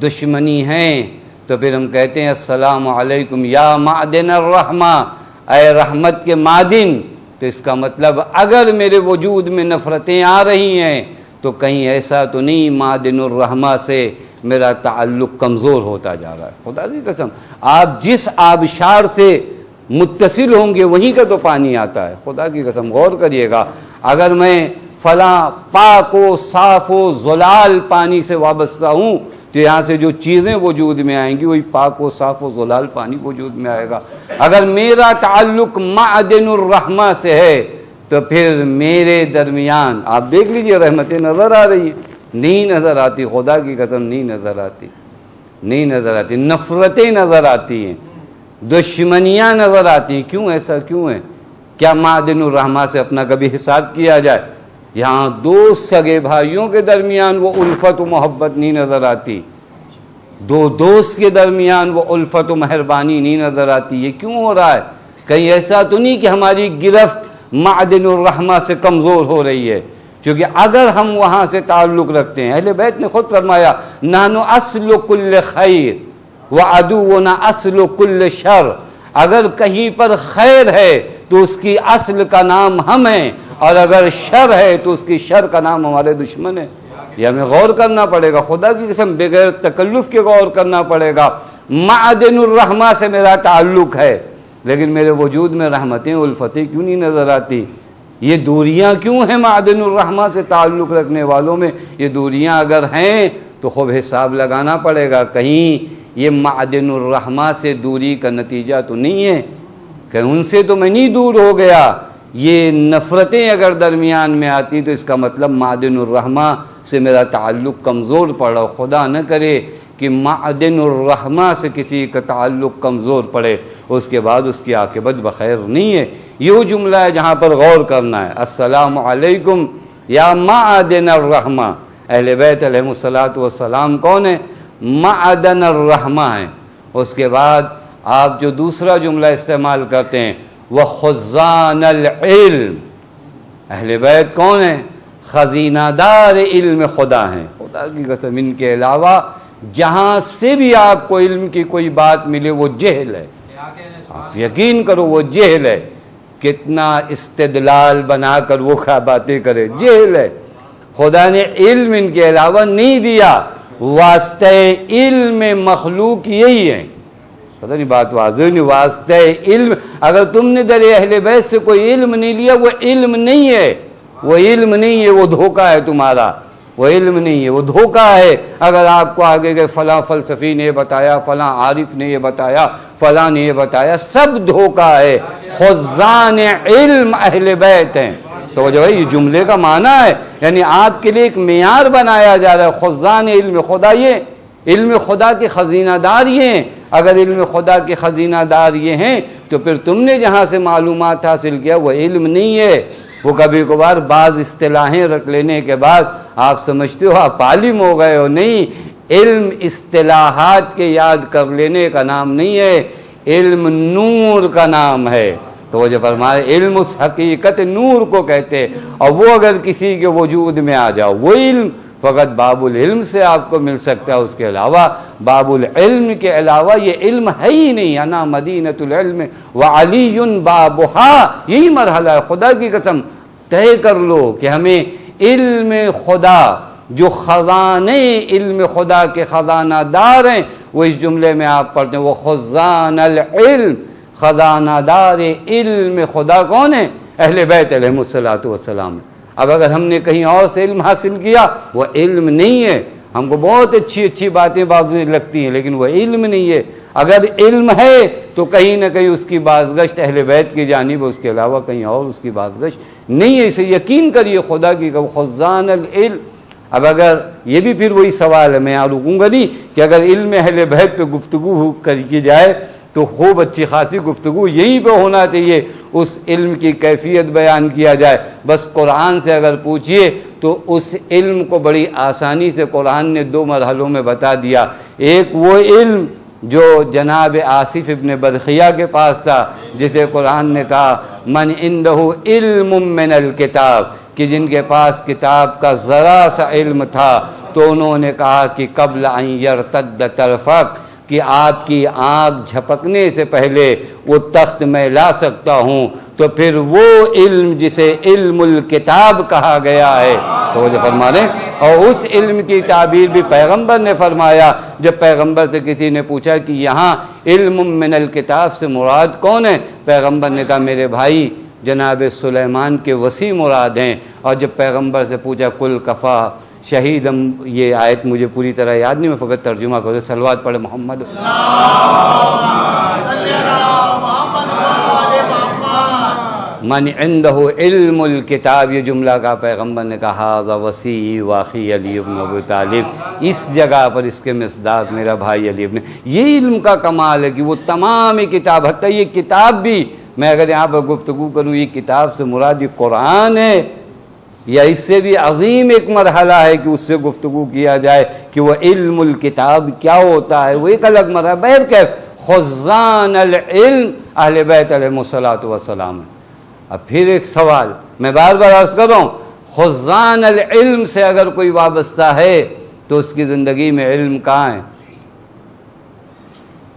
Speaker 1: دشمنی ہیں، تو پھر ہم کہتے ہیں السلام علیکم یا معدن الرحمہ، اے رحمت کے معدن. تو اس کا مطلب اگر میرے وجود میں نفرتیں آ رہی ہیں تو کہیں ایسا تو نہیں معدن الرحمہ سے میرا تعلق کمزور ہوتا جا رہا ہے. خدا کی قسم آپ جس آبشار سے متصل ہوں گے وہیں کا تو پانی آتا ہے. خدا کی قسم غور کریے گا، اگر میں فلاں پاک و صاف و زلال پانی سے وابستہ ہوں تو یہاں سے جو چیزیں وجود میں آئیں گی وہی پاک و صاف و زلال پانی وجود میں آئے گا. اگر میرا تعلق معدن الرحمہ سے ہے تو پھر میرے درمیان آپ دیکھ لیجئے رحمتیں نظر آ رہی ہیں؟ نہیں نظر آتی. خدا کی قسم نہیں نظر آتی، نہیں نظر آتی. نفرتیں نظر آتی ہیں، دشمنیاں نظر آتی ہیں. کیوں ایسا کیوں ہے؟ کیا معدن الرحمہ سے اپنا کبھی حساب کیا جائے؟ یہاں 2 سگے بھائیوں کے درمیان وہ الفت و محبت نہیں نظر آتی، 2 دوست کے درمیان وہ الفت و مہربانی نہیں نظر آتی. یہ کیوں ہو رہا ہے؟ کہیں ایسا تو نہیں کہ ہماری گرفت معدن الرحمہ سے کمزور ہو رہی ہے؟ کیونکہ اگر ہم وہاں سے تعلق رکھتے ہیں، اہل بیت نے خود فرمایا نحن اصل کل خیر وعدونا اصل کل شر. اگر کہیں پر خیر ہے تو اس کی اصل کا نام ہم ہیں، اور اگر شر ہے تو اس کی شر کا نام ہمارے دشمن ہے. یہ ہمیں غور کرنا پڑے گا، خدا کی قسم بغیر تکلف کے غور کرنا پڑے گا. معدن الرحمہ سے میرا تعلق ہے لیکن میرے وجود میں رحمتیں الفتیں کیوں نہیں نظر آتی؟ یہ دوریاں کیوں ہیں معدن الرحمہ سے تعلق رکھنے والوں میں؟ یہ دوریاں اگر ہیں تو خوب حساب لگانا پڑے گا، کہیں یہ معدن الرحمہ سے دوری کا نتیجہ تو نہیں ہے کہ ان سے تو میں نہیں دور ہو گیا. یہ نفرتیں اگر درمیان میں آتی تو اس کا مطلب معدن الرحمہ سے میرا تعلق کمزور پڑا. خدا نہ کرے کہ معدن الرحمہ سے کسی کا تعلق کمزور پڑے، اس کے بعد اس کی عاقبت بخیر نہیں ہے. یہ جملہ ہے جہاں پر غور کرنا ہے. السلام علیکم یا معدن الرحمہ. اہل بیت علیہ الصلوۃ والسلام کون ہے؟ معدن الرحمہ ہیں. اس کے بعد آپ جو دوسرا جملہ استعمال کرتے ہیں وہ خزان العلم. اہل بیت کون ہیں؟ خزینہ دار علم خدا ہیں. خدا کی قسم ان کے علاوہ جہاں سے بھی آپ کو علم کی کوئی بات ملے وہ جہل ہے. آپ یقین کرو وہ جہل ہے. کتنا استدلال بنا کر وہ کیا باتیں کرے، جہل ہے. خدا نے علم ان کے علاوہ نہیں دیا. واسطہ علم مخلوق یہی ہے. پتہ نہیں بات واضح نہیں. واسطہ علم اگر تم نے در اہل بیت سے کوئی علم نہیں لیا وہ علم نہیں ہے، وہ علم نہیں ہے، وہ دھوکہ ہے تمہارا. وہ علم نہیں ہے، وہ دھوکہ ہے. اگر آپ کو آگے گئے فلاں فلسفی نے یہ بتایا، فلاں عارف نے یہ بتایا، فلاں نے یہ بتایا، سب دھوکہ ہے. خزان علم اہل بیت ہیں. تو جو ہے یہ جملے کا معنی ہے، یعنی آپ کے لیے ایک معیار بنایا جا رہا ہے. خزان علم خدا، یہ علم خدا کے خزینہ دار یہ ہیں. اگر علم خدا کے خزینہ دار یہ ہیں تو پھر تم نے جہاں سے معلومات حاصل کیا وہ علم نہیں ہے. وہ کبھی کبھار بعض اصطلاحیں رکھ لینے کے بعد آپ سمجھتے ہو آپ عالم ہو گئے ہو. نہیں، علم اصطلاحات کے یاد کر لینے کا نام نہیں ہے، علم نور کا نام ہے. تو وہ جو فرمائے علم اس حقیقت نور کو کہتے، اور وہ اگر کسی کے وجود میں آ جاؤ، وہ علم فقط باب العلم سے آپ کو مل سکتا ہے، اس کے علاوہ باب العلم کے علاوہ یہ علم ہے ہی نہیں۔ انا مدینۃ العلم وعلی بابھا، یہی مرحلہ ہے۔ خدا کی قسم طے کر لو کہ ہمیں علم خدا، جو خزانے علم خدا کے خزانہ دار ہیں، وہ اس جملے میں آپ پڑھتے ہیں وہ خزان العلم، خزانہ دار علم خدا کون ہے؟ اہل بیت علیہم الصلوۃ والسلام۔ اب اگر ہم نے کہیں اور سے علم حاصل کیا، وہ علم نہیں ہے۔ ہم کو بہت اچھی باتیں بازو لگتی ہیں، لیکن وہ علم نہیں ہے۔ اگر علم ہے تو کہیں نہ کہیں اس کی بازگشت اہل بیت کی جانب، اس کے علاوہ کہیں اور اس کی بازگشت نہیں ہے۔ اسے یقین کریے خدا کی خزان العلم۔ اب اگر یہ بھی پھر وہی سوال ہے، میں یہاں رکوں گا نہیں، کہ اگر علم اہل بیت پہ گفتگو کی جائے تو خوب اچھی خاصی گفتگو یہیں پہ ہونا چاہیے، اس علم کی کیفیت بیان کیا جائے۔ بس قرآن سے اگر پوچھیے تو اس علم کو بڑی آسانی سے قرآن نے 2 مرحلوں میں بتا دیا۔ ایک وہ علم جو جناب آصف ابن برخیہ کے پاس تھا، جسے قرآن نے کہا من عنده علم من الکتاب، کہ جن کے پاس کتاب کا ذرا سا علم تھا، تو انہوں نے کہا کہ قبل ان یرتد طرفک، کہ آپ کی آنکھ جھپکنے سے پہلے وہ تخت میں لا سکتا ہوں۔ تو پھر وہ علم جسے علم الکتاب کہا گیا ہے، تو وہ جو فرما رہے، اور اس علم کی تعبیر بھی پیغمبر نے فرمایا۔ جب پیغمبر سے کسی نے پوچھا کہ یہاں علم من الکتاب سے مراد کون ہے، پیغمبر نے کہا میرے بھائی جناب سلیمان کے وسیع مراد ہیں۔ اور جب پیغمبر سے پوچھا کل کفا شہیدم، یہ آیت مجھے پوری طرح یاد نہیں، میں فقط ترجمہ کروں، صلوات پڑھے محمد۔ من عنده علم الکتاب، یہ جملہ کا پیغمبر نے کہا ذا وسیع واخی علی ابن ابی طالب، اس جگہ پر اس کے مصداق میرا بھائی علی ابن۔ یہ علم کا کمال ہے کہ وہ تمام کتاب، حتیٰ یہ کتاب بھی، میں اگر یہاں پر گفتگو کروں یہ کتاب سے مراد یہ قرآن ہے، یا اس سے بھی عظیم ایک مرحلہ ہے کہ اس سے گفتگو کیا جائے کہ وہ علم الکتاب کیا ہوتا ہے، وہ ایک الگ مرحلہ۔ بہرکیف خزان العلم اہل بیت علیہم الصلوۃ والسلام۔ اب پھر ایک سوال میں بار بار عرض کر رہا ہوں، خزان العلم سے اگر کوئی وابستہ ہے تو اس کی زندگی میں علم کہاں ہے؟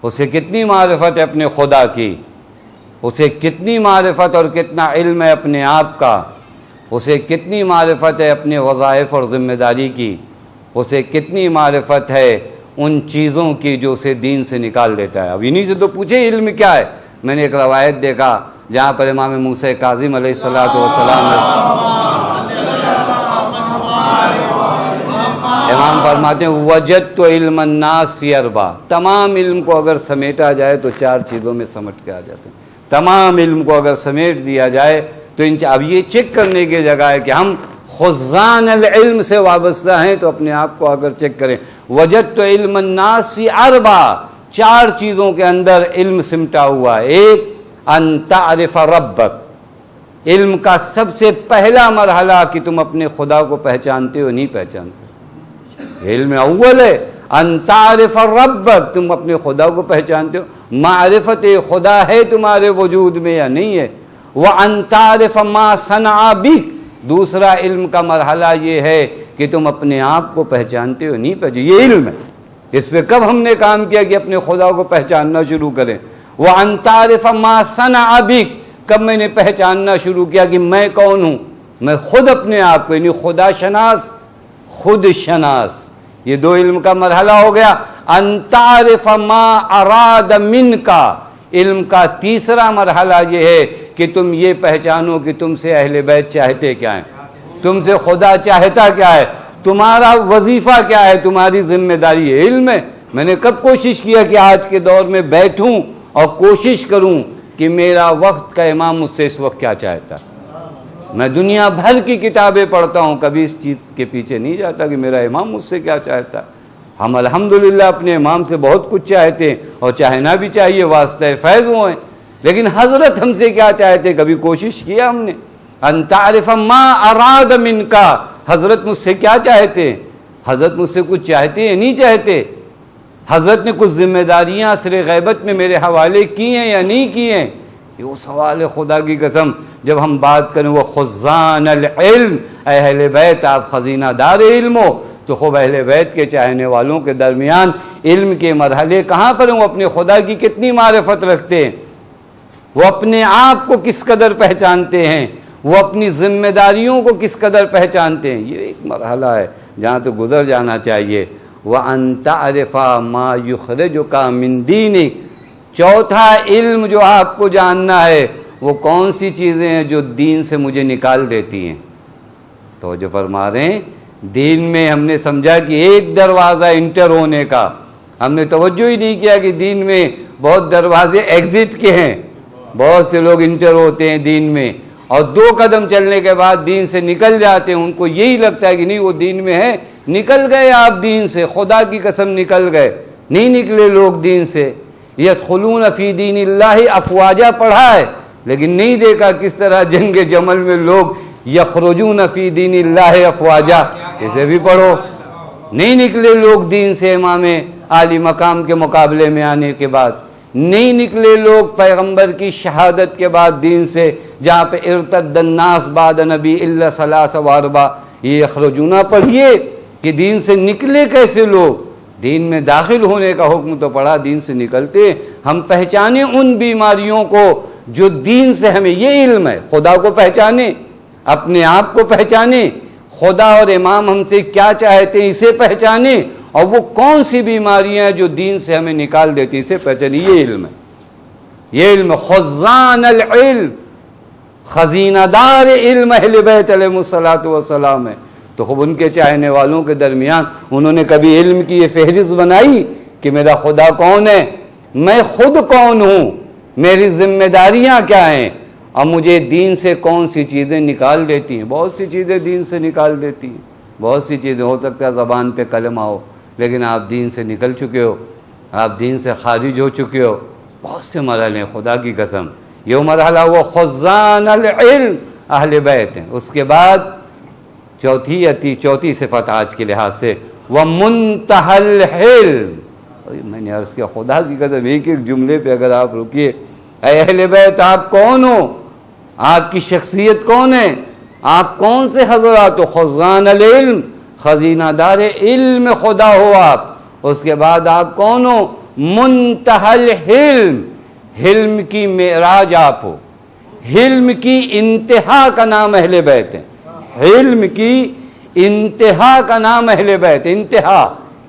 Speaker 1: اسے کتنی معرفت ہے اپنے خدا کی، اسے کتنی معرفت اور کتنا علم ہے اپنے آپ کا، اسے کتنی معرفت ہے اپنے وظائف اور ذمہ داری کی، اسے کتنی معرفت ہے ان چیزوں کی جو اسے دین سے نکال دیتا ہے۔ اب انہی سے تو پوچھے علم کیا ہے۔ میں نے ایک روایت دیکھا جہاں پر امام موسیٰ کاظم علیہ الصلوۃ والسلام امام فرماتے ہیں وجدت علم الناس فی اربع، تمام علم کو اگر سمیٹا جائے تو 4 چیزوں میں سمٹ کے آ جاتے ہیں۔ تمام علم کو اگر سمیٹ دیا جائے تو اب یہ چیک کرنے کی جگہ ہے کہ ہم خزان العلم سے وابستہ ہیں، تو اپنے آپ کو اگر چیک کریں۔ وجدت علم الناس فی اربع، 4 چیزوں کے اندر علم سمٹا ہوا ہے۔ ایک ان تعرف ربک، علم کا سب سے پہلا مرحلہ کہ تم اپنے خدا کو پہچانتے ہو نہیں پہچانتے، علم اول ہے ان تعرف ربک، تم اپنے خدا کو پہچانتے ہو، معرفت خدا ہے تمہارے وجود میں یا نہیں ہے۔ وَأَن تَعْرِفَ مَا صَنَعَ بِكَ، دوسرا علم کا مرحلہ یہ ہے کہ تم اپنے آپ کو پہچانتے ہو نہیں پہچانتے، یہ علم ہے۔ اس پہ کب ہم نے کام کیا کہ اپنے خدا کو پہچاننا شروع کریں؟ وَأَن تَعْرِفَ مَا صَنَعَ بِكَ، کب میں نے پہچاننا شروع کیا کہ میں کون ہوں، میں خود اپنے آپ کو، یعنی خدا شناس، خود شناس، یہ 2 علم کا مرحلہ ہو گیا۔ ان تعرف ما اراد منک، علم کا تیسرا مرحلہ یہ ہے کہ تم یہ پہچانو کہ تم سے اہل بیت چاہتے کیا ہیں، تم سے خدا چاہتا کیا ہے، تمہارا وظیفہ کیا ہے، تمہاری ذمہ داری ہے۔ علم ہے، میں نے کب کوشش کیا کہ آج کے دور میں بیٹھوں اور کوشش کروں کہ میرا وقت کا امام مجھ سے اس وقت کیا چاہتا۔ میں دنیا بھر کی کتابیں پڑھتا ہوں، کبھی اس چیز کے پیچھے نہیں جاتا کہ میرا امام مجھ سے کیا چاہتا۔ ہم الحمدللہ اپنے امام سے بہت کچھ چاہتے ہیں اور چاہنا بھی چاہیے، واسطہ فیض وہ ہیں، لیکن حضرت ہم سے کیا چاہتے کبھی کوشش کیا ہم نے؟ ان تعرف ما اراد منک، حضرت مجھ سے کیا چاہتے ہیں؟ حضرت مجھ سے کچھ چاہتے ہیں نہیں چاہتے؟ حضرت نے کچھ ذمہ داریاں عصر غیبت میں میرے حوالے کی ہیں یا نہیں کی ہیں؟ یہ وہ سوال ہے خدا کی قسم جب ہم بات کریں وہ خزان العلم، اہل بیت آپ خزینہ دار علم ہو، تو خوب اہل بیت کے چاہنے والوں کے درمیان علم کے مرحلے کہاں پر ہیں؟ وہ اپنے خدا کی کتنی معرفت رکھتے ہیں، وہ اپنے آپ کو کس قدر پہچانتے ہیں، وہ اپنی ذمہ داریوں کو کس قدر پہچانتے ہیں. یہ ایک مرحلہ ہے جہاں تو گزر جانا چاہیے. وَأَن تَعْرِفَ مَا يُخْرِجُكَ مِن دِينِكَ، چوتھا علم جو آپ کو جاننا ہے وہ کون سی چیزیں ہیں جو دین سے مجھے نکال دیتی ہیں. تو جو فرما رہے ہیں دین میں ہم نے سمجھا کہ ایک دروازہ انٹر ہونے کا، ہم نے توجہ ہی نہیں کیا کہ دین میں بہت دروازے ایگزٹ کے ہیں. بہت سے لوگ انٹر ہوتے ہیں دین میں اور 2 قدم چلنے کے بعد دین سے نکل جاتے ہیں. ان کو یہی لگتا ہے کہ نہیں وہ دین میں ہے. نکل گئے آپ دین سے، خدا کی قسم نکل گئے. نہیں نکلے لوگ دین سے. یدخلون فی دین اللہ افواجا پڑھا ہے لیکن نہیں دیکھا کس طرح جنگ جمل میں لوگ یخرجون فی دین اللہ افواجا، اسے بھی پڑھو. نہیں نکلے لوگ دین سے امام عالی مقام کے مقابلے میں آنے کے بعد. نہیں نکلے لوگ پیغمبر کی شہادت کے بعد دین سے، جہاں پہ ارتد الناس بعد نبی الا ثلاث واربع. یہ یخرجون پڑھیے کہ دین سے نکلے کیسے لوگ. دین میں داخل ہونے کا حکم تو پڑا، دین سے نکلتے. ہم پہچانے ان بیماریوں کو جو دین سے ہمیں، یہ علم ہے. خدا کو پہچانے، اپنے آپ کو پہچانے، خدا اور امام ہم سے کیا چاہتے ہیں اسے پہچانے، اور وہ کون سی بیماریاں ہیں جو دین سے ہمیں نکال دیتی اسے پہچانے. یہ علم ہے. یہ علم خزان العلم، خزینہ دار علم اہل بیت علیہ الصلوۃ والسلام ہے. تو خوب ان کے چاہنے والوں کے درمیان انہوں نے کبھی علم کی یہ فہرست بنائی کہ میرا خدا کون ہے، میں خود کون ہوں، میری ذمہ داریاں کیا ہیں، اور مجھے دین سے کون سی چیزیں نکال دیتی ہیں. بہت سی چیزیں دین سے نکال دیتی ہیں. بہت سی چیزیں، ہو سکتا ہے زبان پہ کلمہ ہو لیکن آپ دین سے نکل چکے ہو، آپ دین سے خارج ہو چکے ہو. بہت سے مرحلے ہیں خدا کی قسم. یہ مرحلہ وہ خزان العلم اہل بیت ہیں. اس کے بعد چوتھی صفت آج کے لحاظ سے وَمُنْتَهَى الْعِلْمِ. میں نے عرض کیا خدا کی قسم ایک ایک جملے پہ اگر آپ رکیے، اے اہل بیت آپ کون ہو، آپ کی شخصیت کون ہے، آپ کون سے حضرات ہو. خزان العلم، خزینہ دار علم خدا ہو آپ. اس کے بعد آپ کون ہو، منتہی الحلم، حلم کی معراج آپ ہو. حلم کی انتہا کا نام اہل بیت ہے. علم کی انتہا کا نام اہل بیت.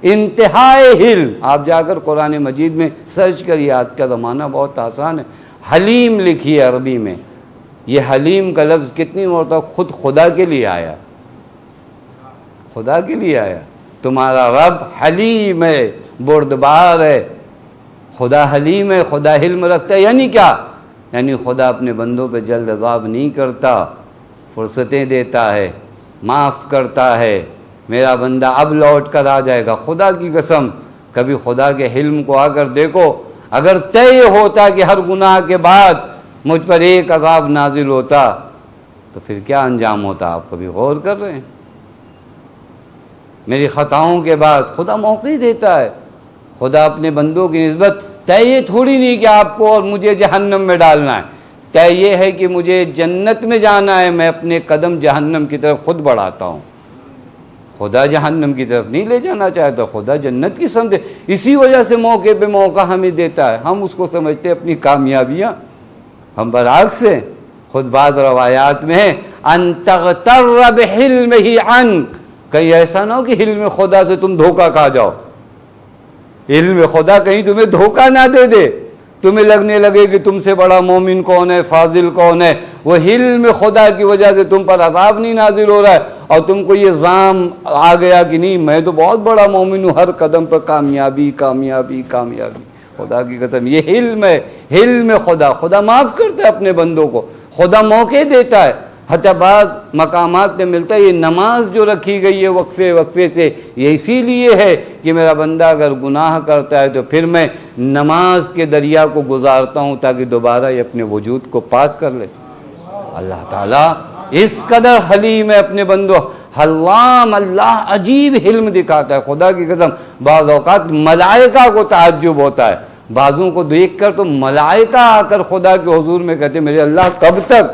Speaker 1: انتہائے حلم. آپ جا کر قرآن مجید میں سرچ کریے، آج کا زمانہ بہت آسان ہے. حلیم لکھیے عربی میں. یہ حلیم کا لفظ کتنی مرتبہ خود خدا کے لیے آیا، خدا کے لیے آیا. تمہارا رب حلیم ہے، بردبار ہے. خدا حلیم ہے، خدا حلم رکھتا ہے. یعنی کیا؟ یعنی خدا اپنے بندوں پہ جلد عذاب نہیں کرتا، فرصتیں دیتا ہے، معاف کرتا ہے. میرا بندہ اب لوٹ کر آ جائے گا. خدا کی قسم کبھی خدا کے حلم کو آ کر دیکھو. اگر طے ہوتا کہ ہر گناہ کے بعد مجھ پر ایک عذاب نازل ہوتا تو پھر کیا انجام ہوتا؟ آپ کبھی غور کر رہے ہیں؟ میری خطاؤں کے بعد خدا موقع دیتا ہے. خدا اپنے بندوں کی نسبت طے یہ تھوڑی نہیں کہ آپ کو اور مجھے جہنم میں ڈالنا ہے. طے یہ ہے کہ مجھے جنت میں جانا ہے. میں اپنے قدم جہنم کی طرف خود بڑھاتا ہوں. خدا جہنم کی طرف نہیں لے جانا چاہتا، خدا جنت کی سمجھے. اسی وجہ سے موقع پہ موقع ہمیں دیتا ہے. ہم اس کو سمجھتے اپنی کامیابیاں. ہم برعکس سے خود بعض روایات میں ہے ان تغتر بحلمہ عنک، کہیں ایسا نہ ہو کہ حلم خدا سے تم دھوکہ کھا جاؤ. علم خدا کہیں تمہیں دھوکہ نہ دے دے، تمہیں لگنے لگے کہ تم سے بڑا مومن کون ہے، فاضل کون ہے. وہ حلم خدا کی وجہ سے تم پر عذاب نہیں نازل ہو رہا ہے اور تم کو یہ ظام آ گیا کہ نہیں میں تو بہت بڑا مومن ہوں، ہر قدم پر کامیابی کامیابی کامیابی. خدا کی قسم یہ حلم ہے، حلم خدا. خدا معاف کرتا ہے اپنے بندوں کو، خدا موقع دیتا ہے. حتیٰ بعض مقامات میں ملتا ہے یہ نماز جو رکھی گئی ہے وقفے وقفے سے، یہ اسی لیے ہے کہ میرا بندہ اگر گناہ کرتا ہے تو پھر میں نماز کے دریا کو گزارتا ہوں تاکہ دوبارہ یہ اپنے وجود کو پاک کر لے. اللہ تعالیٰ اس قدر حلیم ہے اپنے بندوں. حلام، اللہ عجیب حلم دکھاتا ہے. خدا کی قسم بعض اوقات ملائکہ کو تعجب ہوتا ہے. بعضوں کو دیکھ کر تو ملائکہ آ کر خدا کے حضور میں کہتے میرے اللہ کب تک؟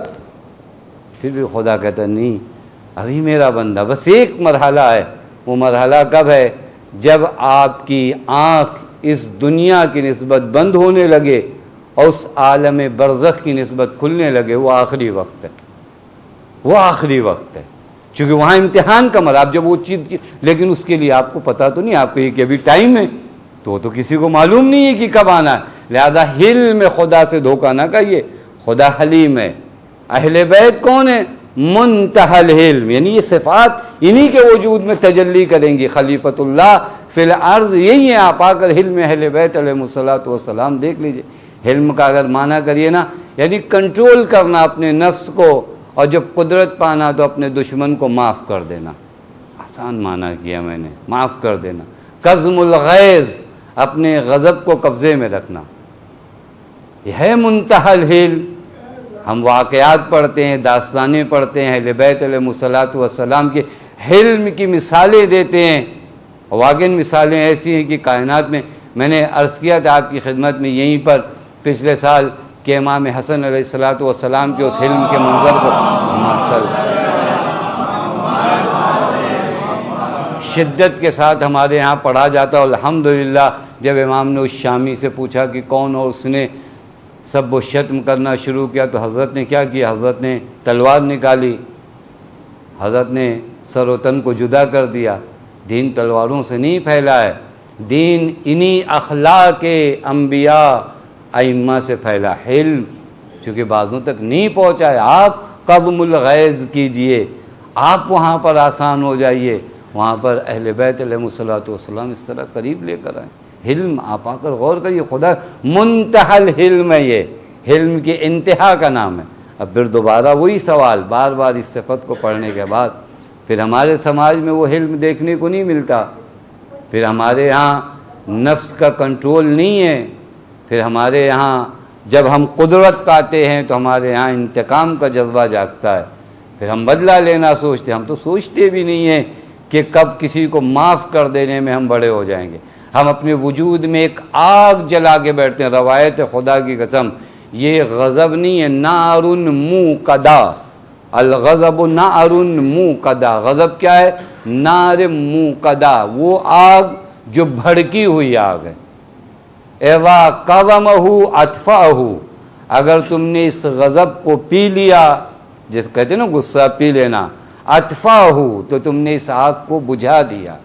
Speaker 1: پھر بھی خدا کہتا نہیں ابھی میرا بندہ بس ایک مرحلہ ہے. وہ مرحلہ کب ہے؟ جب آپ کی آنکھ اس دنیا کی نسبت بند ہونے لگے اور اس عالم برزخ کی نسبت کھلنے لگے. وہ آخری وقت ہے، وہ آخری وقت ہے، چونکہ وہاں امتحان کا مرحلہ. آپ جب وہ چیز لیکن اس کے لیے آپ کو پتا تو نہیں، آپ کو یہ کہ ابھی ٹائم ہے، تو کسی کو معلوم نہیں ہے کہ کب آنا ہے. لہذا حلم خدا سے دھوکہ نہ کہیے، خدا حلیم ہے. اہل بیت کون ہے؟ منتہی الحلم، یعنی یہ صفات انہی کے وجود میں تجلی کریں گی. خلیفۃ اللہ فی الارض یہی ہے. آپ آ کر حلم اہل بیت علیہ الصلوۃ والسلام دیکھ لیجئے. حلم کا اگر معنی کریے نا، یعنی کنٹرول کرنا اپنے نفس کو، اور جب قدرت پانا تو اپنے دشمن کو معاف کر دینا. آسان معنی کیا میں نے، معاف کر دینا. کظم الغیظ، اپنے غضب کو قبضے میں رکھنا، یہ ہے منتہی الحلم. ہم واقعات پڑھتے ہیں، داستانیں پڑھتے ہیں، اہل بیت علیہ الصلوۃ والسلام کے حلم کی مثالیں دیتے ہیں. واقعی مثالیں ایسی ہیں کہ کائنات میں نے عرض کیا تھا آپ کی خدمت میں یہیں پر پچھلے سال کہ امام حسن علیہ الصلوۃ والسلام کے اس حلم کے منظر کو شدت کے ساتھ ہمارے ہاں پڑھا جاتا. الحمدللہ جب امام نے اس شامی سے پوچھا کہ کون، اور اس نے سب و شتم کرنا شروع کیا، تو حضرت نے کیا کیا؟ حضرت نے تلوار نکالی، حضرت نے سر و تن کو جدا کر دیا. دین تلواروں سے نہیں پھیلا ہے، دین انہی اخلاق انبیاء ائمہ سے پھیلا. حلم چونکہ بعضوں تک نہیں پہنچا ہے، آپ قدم الغیظ کیجئے، آپ وہاں پر آسان ہو جائیے، وہاں پر اہل بیت علیہ الصلوۃ والسلام اس طرح قریب لے کر آئیں. حلم آپ آ کر غور کریے، خدا منتہی الحلم ہے. یہ حلم کی انتہا کا نام ہے. اب پھر دوبارہ وہی سوال، بار بار اس صفت کو پڑھنے کے بعد پھر ہمارے سماج میں وہ حلم دیکھنے کو نہیں ملتا. پھر ہمارے ہاں نفس کا کنٹرول نہیں ہے. پھر ہمارے یہاں جب ہم قدرت پاتے ہیں تو ہمارے یہاں انتقام کا جذبہ جاگتا ہے. پھر ہم بدلہ لینا سوچتے ہیں. ہم تو سوچتے بھی نہیں ہیں کہ کب کسی کو معاف کر دینے میں ہم بڑے ہو جائیں گے. ہم اپنے وجود میں ایک آگ جلا کے بیٹھتے ہیں. روایت خدا کی قسم یہ غضب نہیں ہے، نار موقدہ. الغضب نار موقدہ. غضب کیا ہے؟ نار موقدہ، وہ آگ جو بھڑکی ہوئی آگ ہے. ایوا قومہ اطفاہ، اگر تم نے اس غضب کو پی لیا، جس کہتے ہیں نا غصہ پی لینا، اطفاہ تو تم نے اس آگ کو بجھا دیا.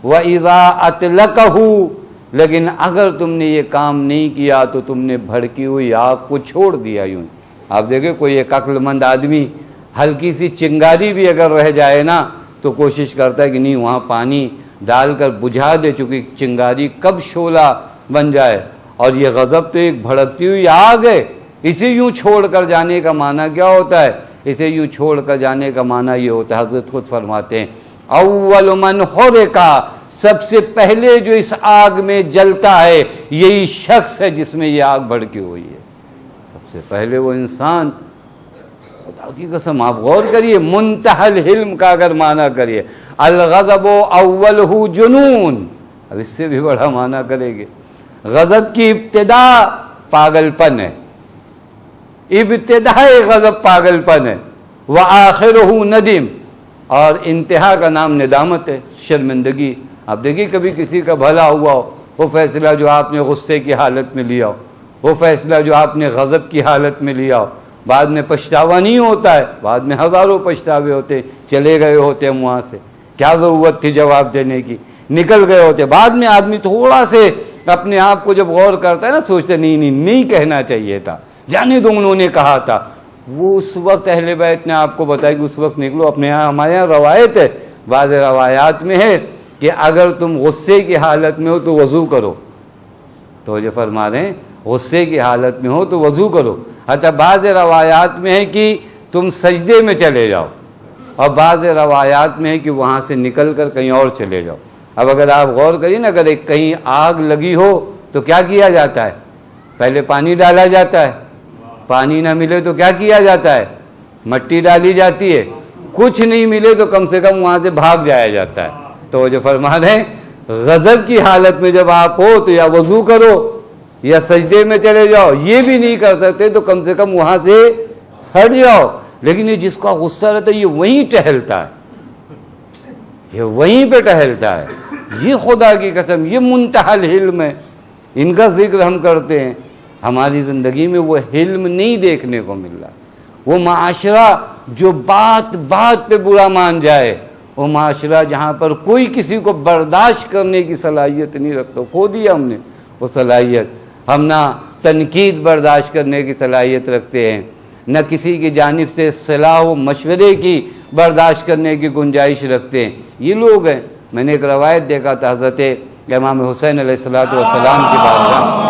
Speaker 1: وَإِذَا أَطْلَقَهُ، لیکن اگر تم نے یہ کام نہیں کیا تو تم نے بھڑکی ہوئی آگ کو چھوڑ دیا. یوں آپ دیکھیں کوئی ایک عقل مند آدمی ہلکی سی چنگاری بھی اگر رہ جائے نا تو کوشش کرتا ہے کہ نہیں وہاں پانی ڈال کر بجھا دے، چونکہ چنگاری کب شعلہ بن جائے. اور یہ غضب تو ایک بھڑکتی ہوئی آگ ہے. اسے یوں چھوڑ کر جانے کا معنی کیا ہوتا ہے؟ اسے یوں چھوڑ کر جانے کا معنی یہ ہوتا ہے، حضرت خود فرماتے ہیں اول من حرقا، سب سے پہلے جو اس آگ میں جلتا ہے یہی شخص ہے جس میں یہ آگ بھڑکی ہوئی ہے. سب سے پہلے وہ انسان. خدا کی قسم آپ غور کریے، منتہی الحلم کا اگر معنی کریے، الغضب اولہ جنون. اب اس سے بھی بڑا معنی کریں گے، غضب کی ابتدا پاگل پن ہے. ابتدائے غضب پاگل پن ہے. وآخرہ ندم، اور انتہا کا نام ندامت ہے، شرمندگی. آپ دیکھیے کبھی کسی کا بھلا ہوا ہو، وہ فیصلہ جو آپ نے غصے کی حالت میں لیا ہو، وہ فیصلہ جو آپ نے غضب کی حالت میں لیا ہو، بعد میں پچھتاوا نہیں ہوتا ہے. بعد میں ہزاروں پچھتاوے ہوتے، چلے گئے ہوتے ہم وہاں سے، کیا ضرورت تھی جواب دینے کی، نکل گئے ہوتے. بعد میں آدمی تھوڑا سے اپنے آپ کو جب غور کرتا ہے نا، سوچتے نہیں کہنا چاہیے تھا، جانے دو انہوں نے کہا تھا. وہ اس وقت اہل بیت نے آپ کو بتایا کہ اس وقت نکلو. اپنے یہاں ہمارے یہاں روایت ہے، بعض روایات میں ہے کہ اگر تم غصے کی حالت میں ہو تو وضو کرو. تو جو فرما رہے ہیں غصے کی حالت میں ہو تو وضو کرو. اچھا بعض روایات میں ہے کہ تم سجدے میں چلے جاؤ، اور بعض روایات میں ہے کہ وہاں سے نکل کر کہیں اور چلے جاؤ. اب اگر آپ غور کریے نا، اگر ایک کہیں آگ لگی ہو تو کیا کیا جاتا ہے؟ پہلے پانی ڈالا جاتا ہے. پانی نہ ملے تو کیا کیا جاتا ہے؟ مٹی ڈالی جاتی ہے. کچھ نہیں ملے تو کم سے کم وہاں سے بھاگ جایا جاتا ہے. تو جو فرما رہے ہیں غضب کی حالت میں جب آپ ہو تو یا وضو کرو، یا سجدے میں چلے جاؤ، یہ بھی نہیں کر سکتے تو کم سے کم وہاں سے ہٹ جاؤ۔ لیکن یہ جس کا غصہ رہتا ہے یہ وہیں ٹہلتا ہے، یہ وہیں پہ ٹہلتا ہے۔ یہ خدا کی قسم یہ منتہا الحلم ہے۔ ان کا ذکر ہم کرتے ہیں، ہماری زندگی میں وہ حلم نہیں دیکھنے کو مل رہا۔ وہ معاشرہ جو بات بات پہ برا مان جائے، وہ معاشرہ جہاں پر کوئی کسی کو برداشت کرنے کی صلاحیت نہیں رکھتا، کھو دیا ہم نے وہ صلاحیت۔ ہم نہ تنقید برداشت کرنے کی صلاحیت رکھتے ہیں، نہ کسی کی جانب سے صلاح و مشورے کی برداشت کرنے کی گنجائش رکھتے ہیں۔ یہ لوگ ہیں۔ میں نے ایک روایت دیکھا تھا حضرت امام حسین علیہ السلام کی بارگاہ،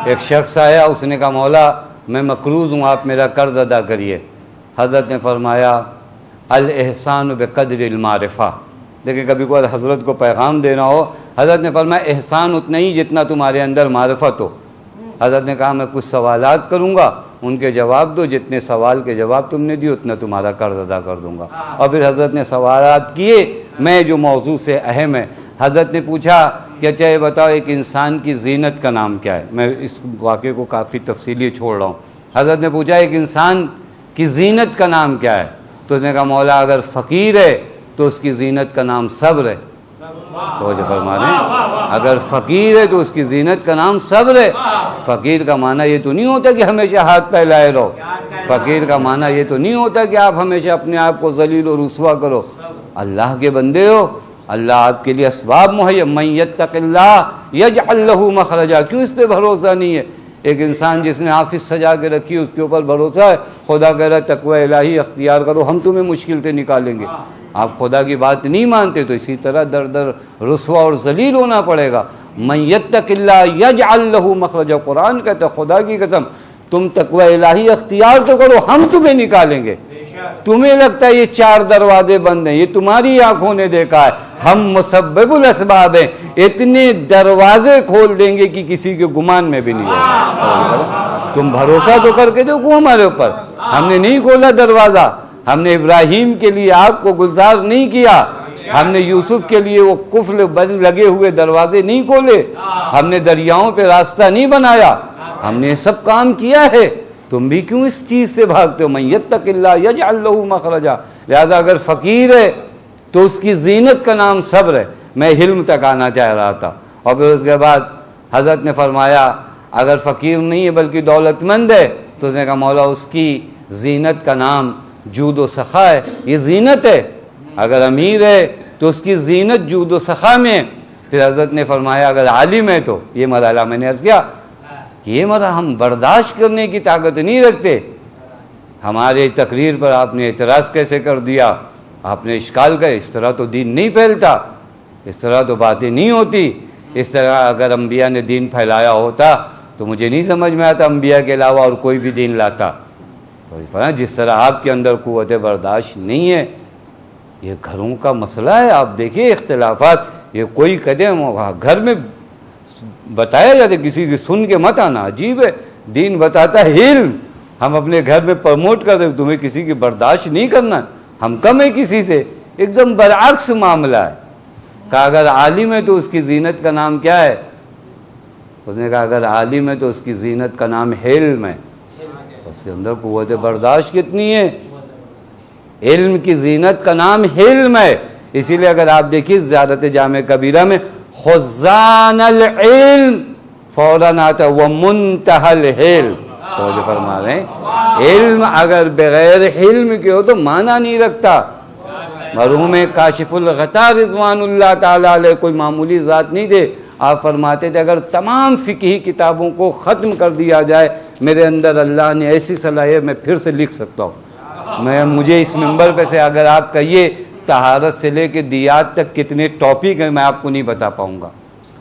Speaker 1: ایک شخص آیا، اس نے کہا مولا میں مقروض ہوں، آپ میرا قرض ادا کریے۔ حضرت نے فرمایا الاحسان بقدر المعرفہ۔ دیکھیں کبھی کوئی حضرت کو پیغام دینا ہو، حضرت نے فرمایا احسان اتنا ہی جتنا تمہارے اندر معرفت ہو۔ حضرت نے کہا میں کچھ سوالات کروں گا، ان کے جواب دو، جتنے سوال کے جواب تم نے دیے اتنا تمہارا قرض ادا کر دوں گا۔ اور پھر حضرت نے سوالات کیے، میں جو موضوع سے اہم ہے، حضرت نے پوچھا کہ اچھا یہ بتاؤ ایک انسان کی زینت کا نام کیا ہے؟ میں اس واقعے کو کافی تفصیلی چھوڑ رہا ہوں۔ حضرت نے پوچھا ایک انسان کی زینت کا نام کیا ہے؟ تو اس نے کہا مولا اگر فقیر ہے تو اس کی زینت کا نام صبر ہے۔ توجہ فرما رہے ہیں، اگر فقیر ہے تو اس کی زینت کا نام صبر ہے۔ فقیر کا معنی یہ تو نہیں ہوتا کہ ہمیشہ ہاتھ پھیلائے رہو، فقیر کا معنی یہ تو نہیں ہوتا کہ آپ ہمیشہ اپنے آپ کو ذلیل و رسوا کرو۔ اللہ کے بندے ہو، اللہ آپ کے لیے اسباب مہیا، من یتق اللہ یجعل لہ مخرجا۔ کیوں اس پہ بھروسہ نہیں ہے؟ ایک انسان جس نے آفس سجا کے رکھی اس کے اوپر بھروسہ ہے، خدا کہہ رہا ہے تقوی الہی اختیار کرو، ہم تمہیں مشکل سے نکالیں گے۔ آپ خدا کی بات نہیں مانتے تو اسی طرح در در رسوا اور ذلیل ہونا پڑے گا۔ من یتق اللہ یجعل لہ مخرجا، قرآن کہتا ہے خدا کی قسم تم تقوی الہی اختیار تو کرو، ہم تمہیں نکالیں گے۔ تمہیں لگتا ہے یہ 4 دروازے بند ہیں، یہ تمہاری آنکھوں نے دیکھا ہے، ہم مسبب الاسباب ہیں، اتنے دروازے کھول دیں گے کہ کسی کے گمان میں بھی نہیں ہوگا۔ تم بھروسہ تو کر کے دیکھو ہمارے اوپر، ہم نے نہیں کھولا دروازہ، ہم نے ابراہیم کے لیے آگ کو گلزار نہیں کیا، ہم نے یوسف کے لیے وہ قفل بند لگے ہوئے دروازے نہیں کھولے، ہم نے دریاؤں پہ راستہ نہیں بنایا، ہم نے سب کام کیا ہے۔ تم بھی کیوں اس چیز سے بھاگتے ہو؟ من یتق اللہ یجعل لہ مخرجا۔ لہذا اگر فقیر ہے تو اس کی زینت کا نام صبر ہے۔ میں حلم تک آنا چاہ رہا تھا، اور پھر اس کے بعد حضرت نے فرمایا اگر فقیر نہیں ہے بلکہ دولت مند ہے تو اس نے کہا مولا اس کی زینت کا نام جود و سخا ہے، یہ زینت ہے۔ اگر امیر ہے تو اس کی زینت جود و سخا میں ہے۔ پھر حضرت نے فرمایا اگر عالم ہے تو یہ مرحلہ میں نے عرض کیا کہ یہ مرحلہ ہم برداشت کرنے کی طاقت نہیں رکھتے۔ ہمارے تقریر پر آپ نے اعتراض کیسے کر دیا؟ آپ نے اشکال کیا؟ اس طرح تو دین نہیں پھیلتا، اس طرح تو باتیں نہیں ہوتی، اس طرح اگر انبیاء نے دین پھیلایا ہوتا تو مجھے نہیں سمجھ میں آتا انبیاء کے علاوہ اور کوئی بھی دین لاتا۔ تو جس طرح آپ کے اندر قوت برداشت نہیں ہے، یہ گھروں کا مسئلہ ہے۔ آپ دیکھیے اختلافات، یہ کوئی قدم گھر میں بتایا جاتا ہے، کسی کی سن کے مت آنا، عجیب ہے۔ دین بتاتا ہے علم، ہم اپنے گھر میں پروموٹ کرتے تمہیں کسی کی برداشت نہیں کرنا، ہم کم ہے کسی سے۔ ایک دم برعکس معاملہ ہے۔ کہا اگر عالم ہے تو اس کی زینت کا نام کیا ہے؟ اس نے کہا اگر عالم ہے تو اس کی زینت کا نام حلم ہے۔ اس کے اندر قوت برداشت کتنی ہے؟ علم کی زینت کا نام حلم ہے۔ اسی لیے اگر آپ دیکھیے زیارت جامع کبیرہ میں خزان العلم فوراً آتا ہے ومنتہى الحلم۔ تو جو فرما رہے ہیں علم اگر بغیر حلم کے ہو تو معنی نہیں رکھتا۔ مرحوم کاشف الغطا رضوان اللہ تعالی علیہ کوئی معمولی ذات نہیں تھے۔ آپ فرماتے تھے اگر تمام فقہی کتابوں کو ختم کر دیا جائے میرے اندر اللہ نے ایسی صلاحیت میں پھر سے لکھ سکتا ہوں۔ مجھے اس منبر پہ سے اگر آپ کہیے طہارت سے لے کے دیات تک کتنے ٹاپک ہیں میں آپ کو نہیں بتا پاؤں گا،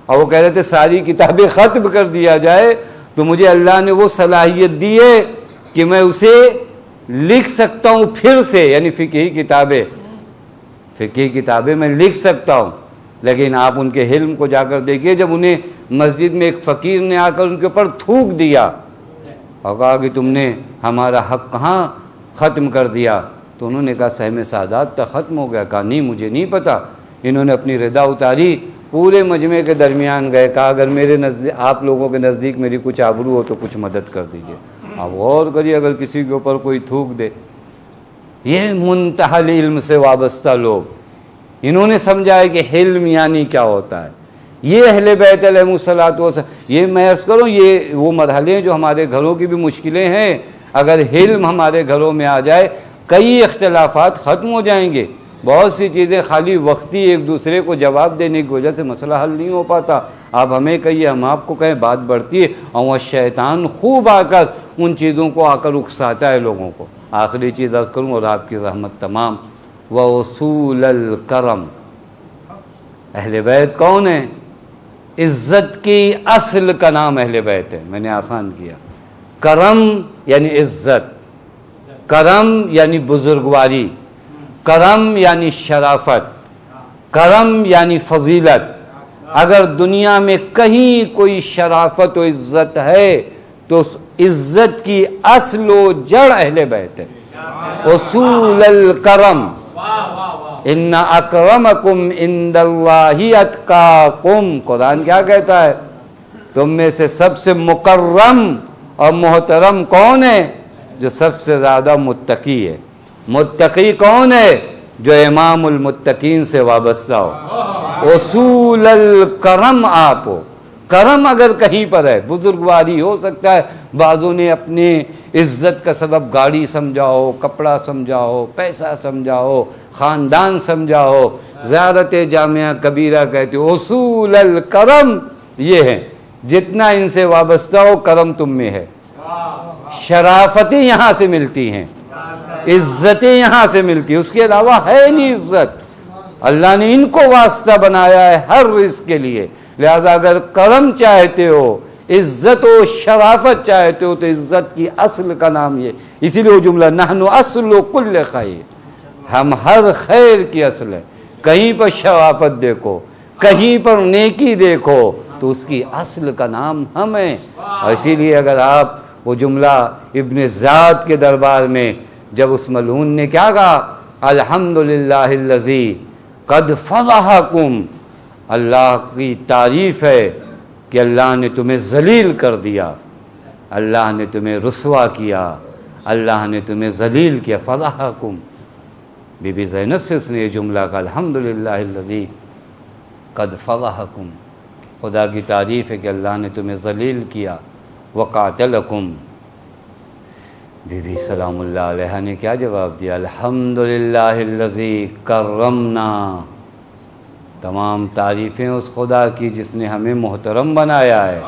Speaker 1: اور وہ کہہ رہے تھے ساری کتابیں ختم کر دیا جائے تو مجھے اللہ نے وہ صلاحیت دی ہے کہ میں اسے لکھ سکتا ہوں پھر سے، یعنی فقہی کتابیں میں لکھ سکتا ہوں۔ لیکن آپ ان کے علم کو جا کر دیکھیے، جب انہیں مسجد میں ایک فقیر نے آ کر ان کے اوپر تھوک دیا اور کہا کہ تم نے ہمارا حق کہاں ختم کر دیا، تو انہوں نے کہا سہم سعادات تک ختم ہو گیا۔ کہا نہیں مجھے نہیں پتا، انہوں نے اپنی رضا اتاری، پورے مجمع کے درمیان گئے، کہا اگر میرے نزدیک آپ لوگوں کے نزدیک میری کچھ آبرو ہو تو کچھ مدد کر دیجیے۔ اب غور کریے، اگر کسی کے اوپر کوئی تھوک دے، یہ منتہی علم سے وابستہ لوگ، انہوں نے سمجھا ہے کہ حلم یعنی کیا ہوتا ہے۔ یہ اہل بیت علیہ الصلوۃ والسلام، یہ میں عرض کروں، یہ وہ مرحلے جو ہمارے گھروں کی بھی مشکلیں ہیں، اگر حلم ہمارے گھروں میں آ جائے کئی اختلافات ختم ہو جائیں گے۔ بہت سی چیزیں خالی وقتی ایک دوسرے کو جواب دینے کی وجہ سے مسئلہ حل نہیں ہو پاتا۔ آپ ہمیں کہیے، ہم آپ کو کہیں، بات بڑھتی ہے، اور وہ شیطان خوب آ کر ان چیزوں کو آ کر اکساتا ہے لوگوں کو۔ آخری چیز عرض کروں اور آپ کی رحمت تمام، وَأُصُولَ الْكَرَمِ، اہل بیت کون ہیں؟ عزت کی اصل کا نام اہل بیت ہے۔ میں نے آسان کیا، کرم یعنی عزت، کرم یعنی بزرگواری، کرم یعنی شرافت، کرم یعنی فضیلت۔ اگر دنیا میں کہیں کوئی شرافت و عزت ہے تو اس عزت کی اصل و جڑ اہل بیت ہے۔ اصول الکرم، ان اکرمکم عند اللہ اتقاکم، قرآن کیا کہتا ہے؟ تم میں سے سب سے مکرم اور محترم کون ہے؟ جو سب سے زیادہ متقی ہے۔ متقی کون ہے؟ جو امام المتقین سے وابستہ ہو۔ اصول الکرم آپ ہو۔ کرم اگر کہیں پر ہے، بزرگواری ہو سکتا ہے بعضوں نے اپنے عزت کا سبب گاڑی سمجھا ہو، کپڑا سمجھا ہو، پیسہ سمجھا ہو، خاندان سمجھا ہو، زیارت جامعہ کبیرہ کہتے ہو۔ اصول الکرم یہ ہے، جتنا ان سے وابستہ ہو کرم تم میں ہے۔ شرافتیں یہاں سے ملتی ہیں، عزتیں یہاں سے ملتی ہیں، اس کے علاوہ ہے نہیں عزت۔ اللہ نے ان کو واسطہ بنایا ہے ہر رزق کے لیے، لہذا اگر کرم چاہتے ہو، عزت و شرافت چاہتے ہو تو عزت کی اصل کا نام یہ۔ اسی لیے وہ جملہ نحن اصل کل خیر، ہم ہر خیر کی اصل ہے۔ کہیں پر شرافت دیکھو، کہیں پر نیکی دیکھو تو اس کی اصل کا نام ہم ہیں۔ اور اسی لیے اگر آپ وہ جملہ ابن زیاد کے دربار میں جب اس ملعون نے کیا کہا، الحمدللہ الذی قد فضحکم، اللہ کی تعریف ہے کہ اللہ نے تمہیں ذلیل کر دیا، اللہ نے تمہیں رسوا کیا، اللہ نے تمہیں ذلیل کیا۔ فضحکم، بی بی زینب سے اس نے یہ جملہ کہا، الحمدللہ الذی قد فضحکم، خدا کی تعریف ہے کہ اللہ نے تمہیں ذلیل کیا۔ وقاتلکم، بی بی سلام اللہ علیہ نے کیا جواب دیا، الحمدللہ الذی کرمنا، تمام تعریفیں اس خدا کی جس نے ہمیں محترم بنایا ہے،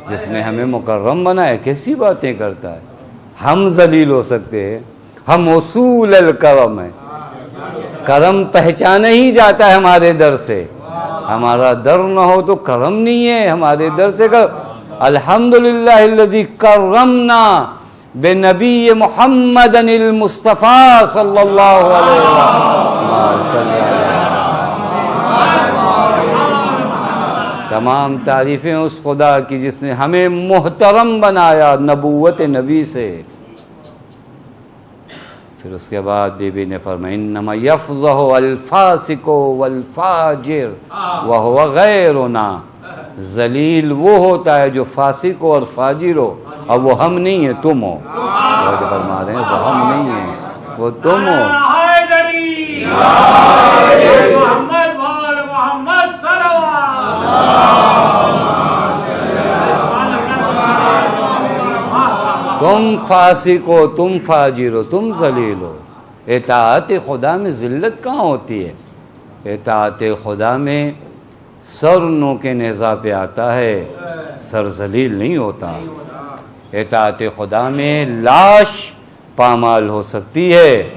Speaker 1: جس نے ہمیں مکرم بنایا ہے۔ کیسی باتیں کرتا ہے، ہم ذلیل ہو سکتے ہیں، ہم اصول الکرم ہیں۔ کرم پہچانا ہی جاتا ہے ہمارے در سے، ہمارا در نہ ہو تو کرم نہیں ہے، ہمارے در سے الحمدللہ الذی کرمنا بنبی محمد المصطفیٰ صلی اللہ علیہ وسلم۔ تمام تعریفیں اس خدا کی جس نے ہمیں محترم بنایا نبوت نبی سے۔ پھر اس کے بعد بی بی نے فرمایا، انما یفضح الفاسق والفاجر وهو غیرنا، ذلیل وہ ہوتا ہے جو فاسق ہو اور فاجر ہو، اور وہ ہم نہیں ہیں، تم ہو۔ جو فرما رہے ہیں وہ ہم نہیں ہیں، وہ تم ہو۔ تم فاسق ہو، تم فاجر ہو، تم ذلیل ہو۔ اطاعت خدا میں ذلت کہاں ہوتی ہے؟ اطاعت خدا میں سر نو کے نیزہ پہ آتا ہے، سر ذلیل نہیں ہوتا۔ اطاعت خدا میں لاش پامال ہو سکتی ہے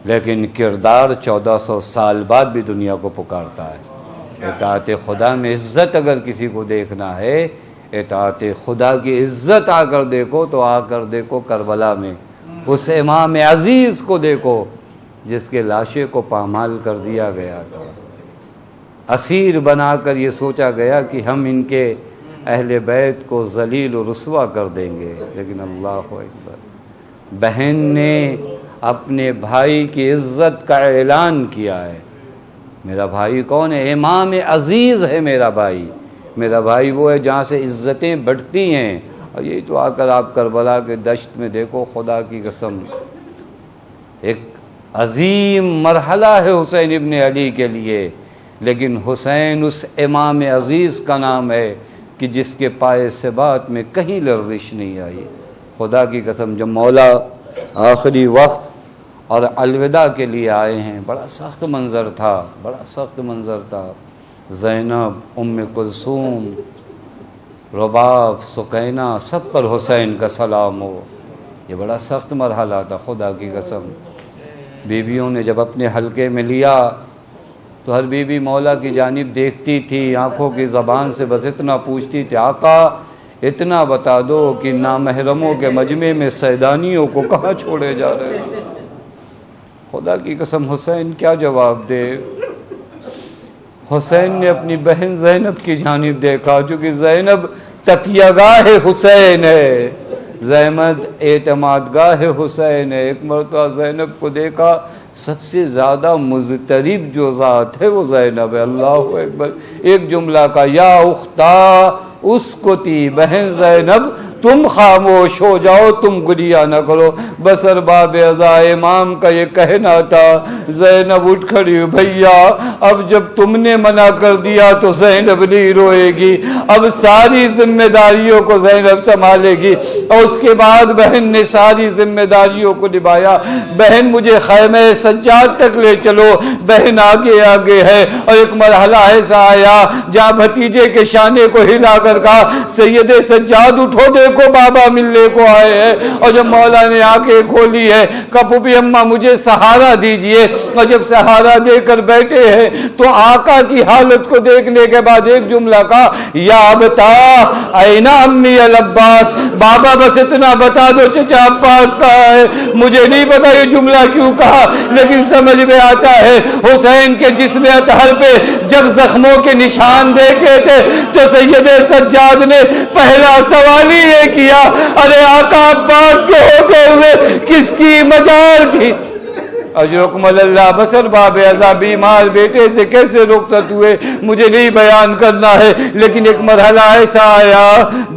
Speaker 1: لیکن کردار 1400 سال بعد بھی دنیا کو پکارتا ہے۔ اطاعت خدا میں عزت اگر کسی کو دیکھنا ہے، اطاعت خدا کی عزت آ کر دیکھو تو آ کر دیکھو کربلا میں اس امام عزیز کو دیکھو جس کے لاشے کو پامال کر دیا گیا تھا، اسیر بنا کر یہ سوچا گیا کہ ہم ان کے اہل بیت کو ذلیل و رسوا کر دیں گے، لیکن اللہ اکبر، بہن نے اپنے بھائی کی عزت کا اعلان کیا ہے۔ میرا بھائی کون ہے؟ امام عزیز ہے میرا بھائی. میرا بھائی وہ ہے جہاں سے عزتیں بڑھتی ہیں. اور یہی تو آ کر آپ کربلا کے دشت میں دیکھو، خدا کی قسم ایک عظیم مرحلہ ہے حسین ابن علی کے لیے، لیکن حسین اس امام عزیز کا نام ہے کہ جس کے پائے ثبات میں کہیں لرزش نہیں آئی. خدا کی قسم جب مولا آخری وقت اور الوداع کے لیے آئے ہیں، بڑا سخت منظر تھا، بڑا سخت منظر تھا. زینب، ام کلثوم، رباب، سکینہ، سب پر حسین کا سلام ہو. یہ بڑا سخت مرحلہ تھا. خدا کی قسم بیویوں نے جب اپنے حلقے میں لیا تو ہر بیوی مولا کی جانب دیکھتی تھی، آنکھوں کی زبان سے بس اتنا پوچھتی تھی، آقا اتنا بتا دو کہ نامحرموں کے مجمع میں سیدانیوں کو کہاں چھوڑے جا رہے ہیں. خدا کی قسم حسین کیا جواب دے. حسین نے اپنی بہن زینب کی جانب دیکھا، چونکہ زینب تکیہ گاہ حسین ہے، زینب اعتماد گاہ حسین ہے. ایک مرتبہ زینب کو دیکھا، سب سے زیادہ مضطرب جو ذات ہے وہ زینب ہے. اللہ اکبر. ایک جملہ کا، یا اختہ اسکتی، بہن زینب تم خاموش ہو جاؤ، تم گریہ نہ کرو. بس ارباب اعضاء امام کا یہ کہنا تھا. زینب اٹھ کھڑی، بھیا اب جب تم نے منع کر دیا تو زینب نہیں روئے گی، اب ساری ذمہ داریوں کو زینب سنبھالے گی. اور اس کے بعد بہن نے ساری ذمہ داریوں کو نبھایا. بہن مجھے خیمہ سجاد تک لے چلو، بہن آگے آگے ہے. اور ایک مرحلہ ایسا آیا جہاں بھتیجے کے شانے کو ہلا کر کہا، سید سجاد اٹھو، دیکھو بابا ملنے کو آئے ہیں. اور جب مولا نے آنکھیں کھولی ہے، کپو بھی اماں مجھے سہارا دیجئے. اور جب سہارا دے کر بیٹھے ہیں تو آقا کی حالت کو دیکھنے کے بعد ایک جملہ کا، یا بتا اینا امی العباس، بابا بس اتنا بتا دو چچا عباس کہاں ہے. مجھے نہیں پتا یہ جملہ کیوں کہا، لیکن سمجھ میں آتا ہے حسین کے جسم اطہر پہ جب زخموں کے نشان دیکھے تھے تو سید سجاد نے پہلا سوال ہی یہ کیا، ارے آقا عباس کے ہوتے ہوئے کس کی مجال تھی. اجرکم اللہ. بسر باب اعضاء بیمار بیٹے سے کیسے رخصت ہوئے مجھے نہیں بیان کرنا ہے، لیکن ایک مرحلہ ایسا آیا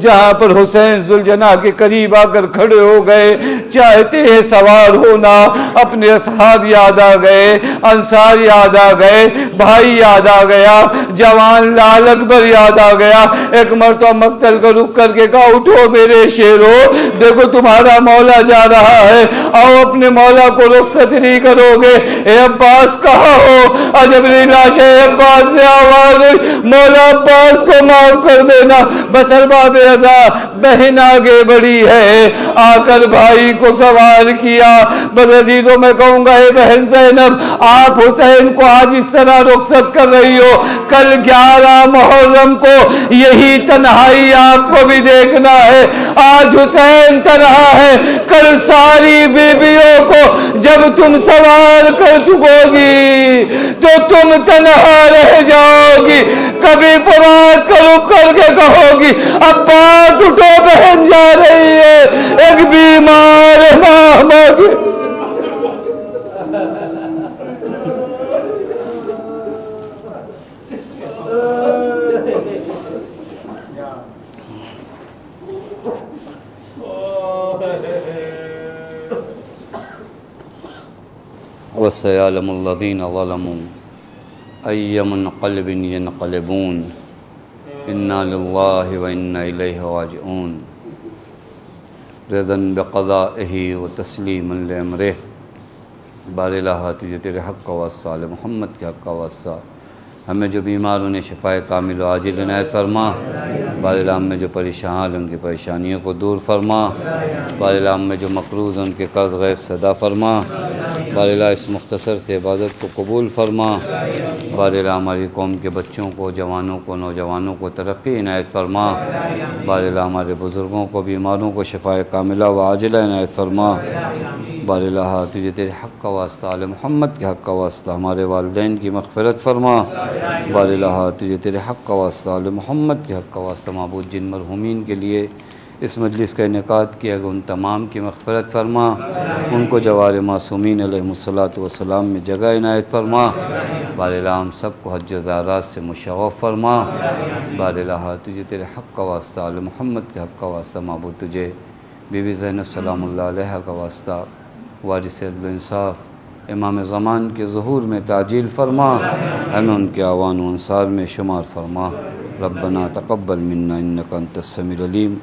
Speaker 1: جہاں پر حسین ذوالجناح کے قریب آ کر کھڑے ہو گئے. چاہتے ہیں سوار ہونا، اپنے اصحاب یاد آ گئے، انصار یاد آ گئے، بھائی یاد آ گیا، جوان لال اکبر یاد آ گیا. ایک مرتبہ مقتل کو رک کر کے کہا، اٹھو میرے شیرو، دیکھو تمہارا مولا جا رہا ہے، آؤ اپنے مولا کو رخصت نہیں کرو گے. اے عباس کہاں ہو؟ جب لاش عباس سے آواز ہوئی، مولا عباس کو معاف کر دینا. بسر باب اعضاء بہن آگے بڑھی ہے، آ کر بھائی کو سوال کیا. بس عزیزوں میں کہوں گا، اے بہن زینب آپ حسین کو آج اس طرح رخصت کر رہی ہو، کل 11 محرم کو یہی تنہائی آپ کو بھی دیکھنا ہے. آج حسین تنہا ہے، کل ساری بیویوں کو جب تم سوال کر چکو گی تو تم تنہا رہ جاؤ گی. کبھی فرات کا رخ کر کے کہو گی، عباس اٹھو بہن جا رہی ہے، ایک بیمار ماں کی. وَسَيَعْلَمُ الَّذِينَ ظَلَمُوا أَيَّ مُنْقَلِبٍ يَنْقَلِبُونَ إِنَّا لِلَّهِ وَإِنَّا إِلَيْهِ رَاجِعُونَ رضا بقضائه وتسلیما لأمره. بار الہ تجھے تیرے حق کا واسطہ، محمد کے حق کا واسطہ، ہمیں جو بیمار انہیں شفائے کامل و عاجل عنایت فرما. بار الہ میں جو پریشان ان کی پریشانیوں کو دور فرما. بار الہ میں جو مقروض ان کے قرض غیب صدا فرما. بار الہ اس مختصر سے عبادت کو قبول فرما. بار الہ ہماری قوم کے بچوں کو، جوانوں کو، نوجوانوں کو ترقی عنایت فرما. بار الہ ہمارے بزرگوں کو، بیماروں کو شفائے کاملہ و عاجلہ عنایت فرما. بار الہ تجھے تیرے حق کا واسطہ، محمد کے حق کا واسطہ ہمارے والدین کی مغفرت فرما. بار الہ تجھے تیرے حق کا واسطہ، محمد کے حق کا واسطہ معبود جن مرحومین کے لیے اس مجلس کا انعقاد کیا گیا ان تمام کی مغفرت فرما. ان کو جوار معصومین علیہ الصلوۃ والسلام میں جگہ عنایت فرما. بار الہ ہم سب کو حج زیارات سے مشرف فرما۔ بار الہ تجھے تیرے حق کا واسطہ، آل محمد کے حق کا واسطہ معبود تجھے بی بی زینب سلام اللہ علیہ کا واسطہ، وارث عدل و انصاف امام زمان کے ظہور میں تعجیل فرما، ہمیں ان کے اعوان و انصار میں شمار فرما۔ ربنا تقبل منا انک انت السمیع العلیم۔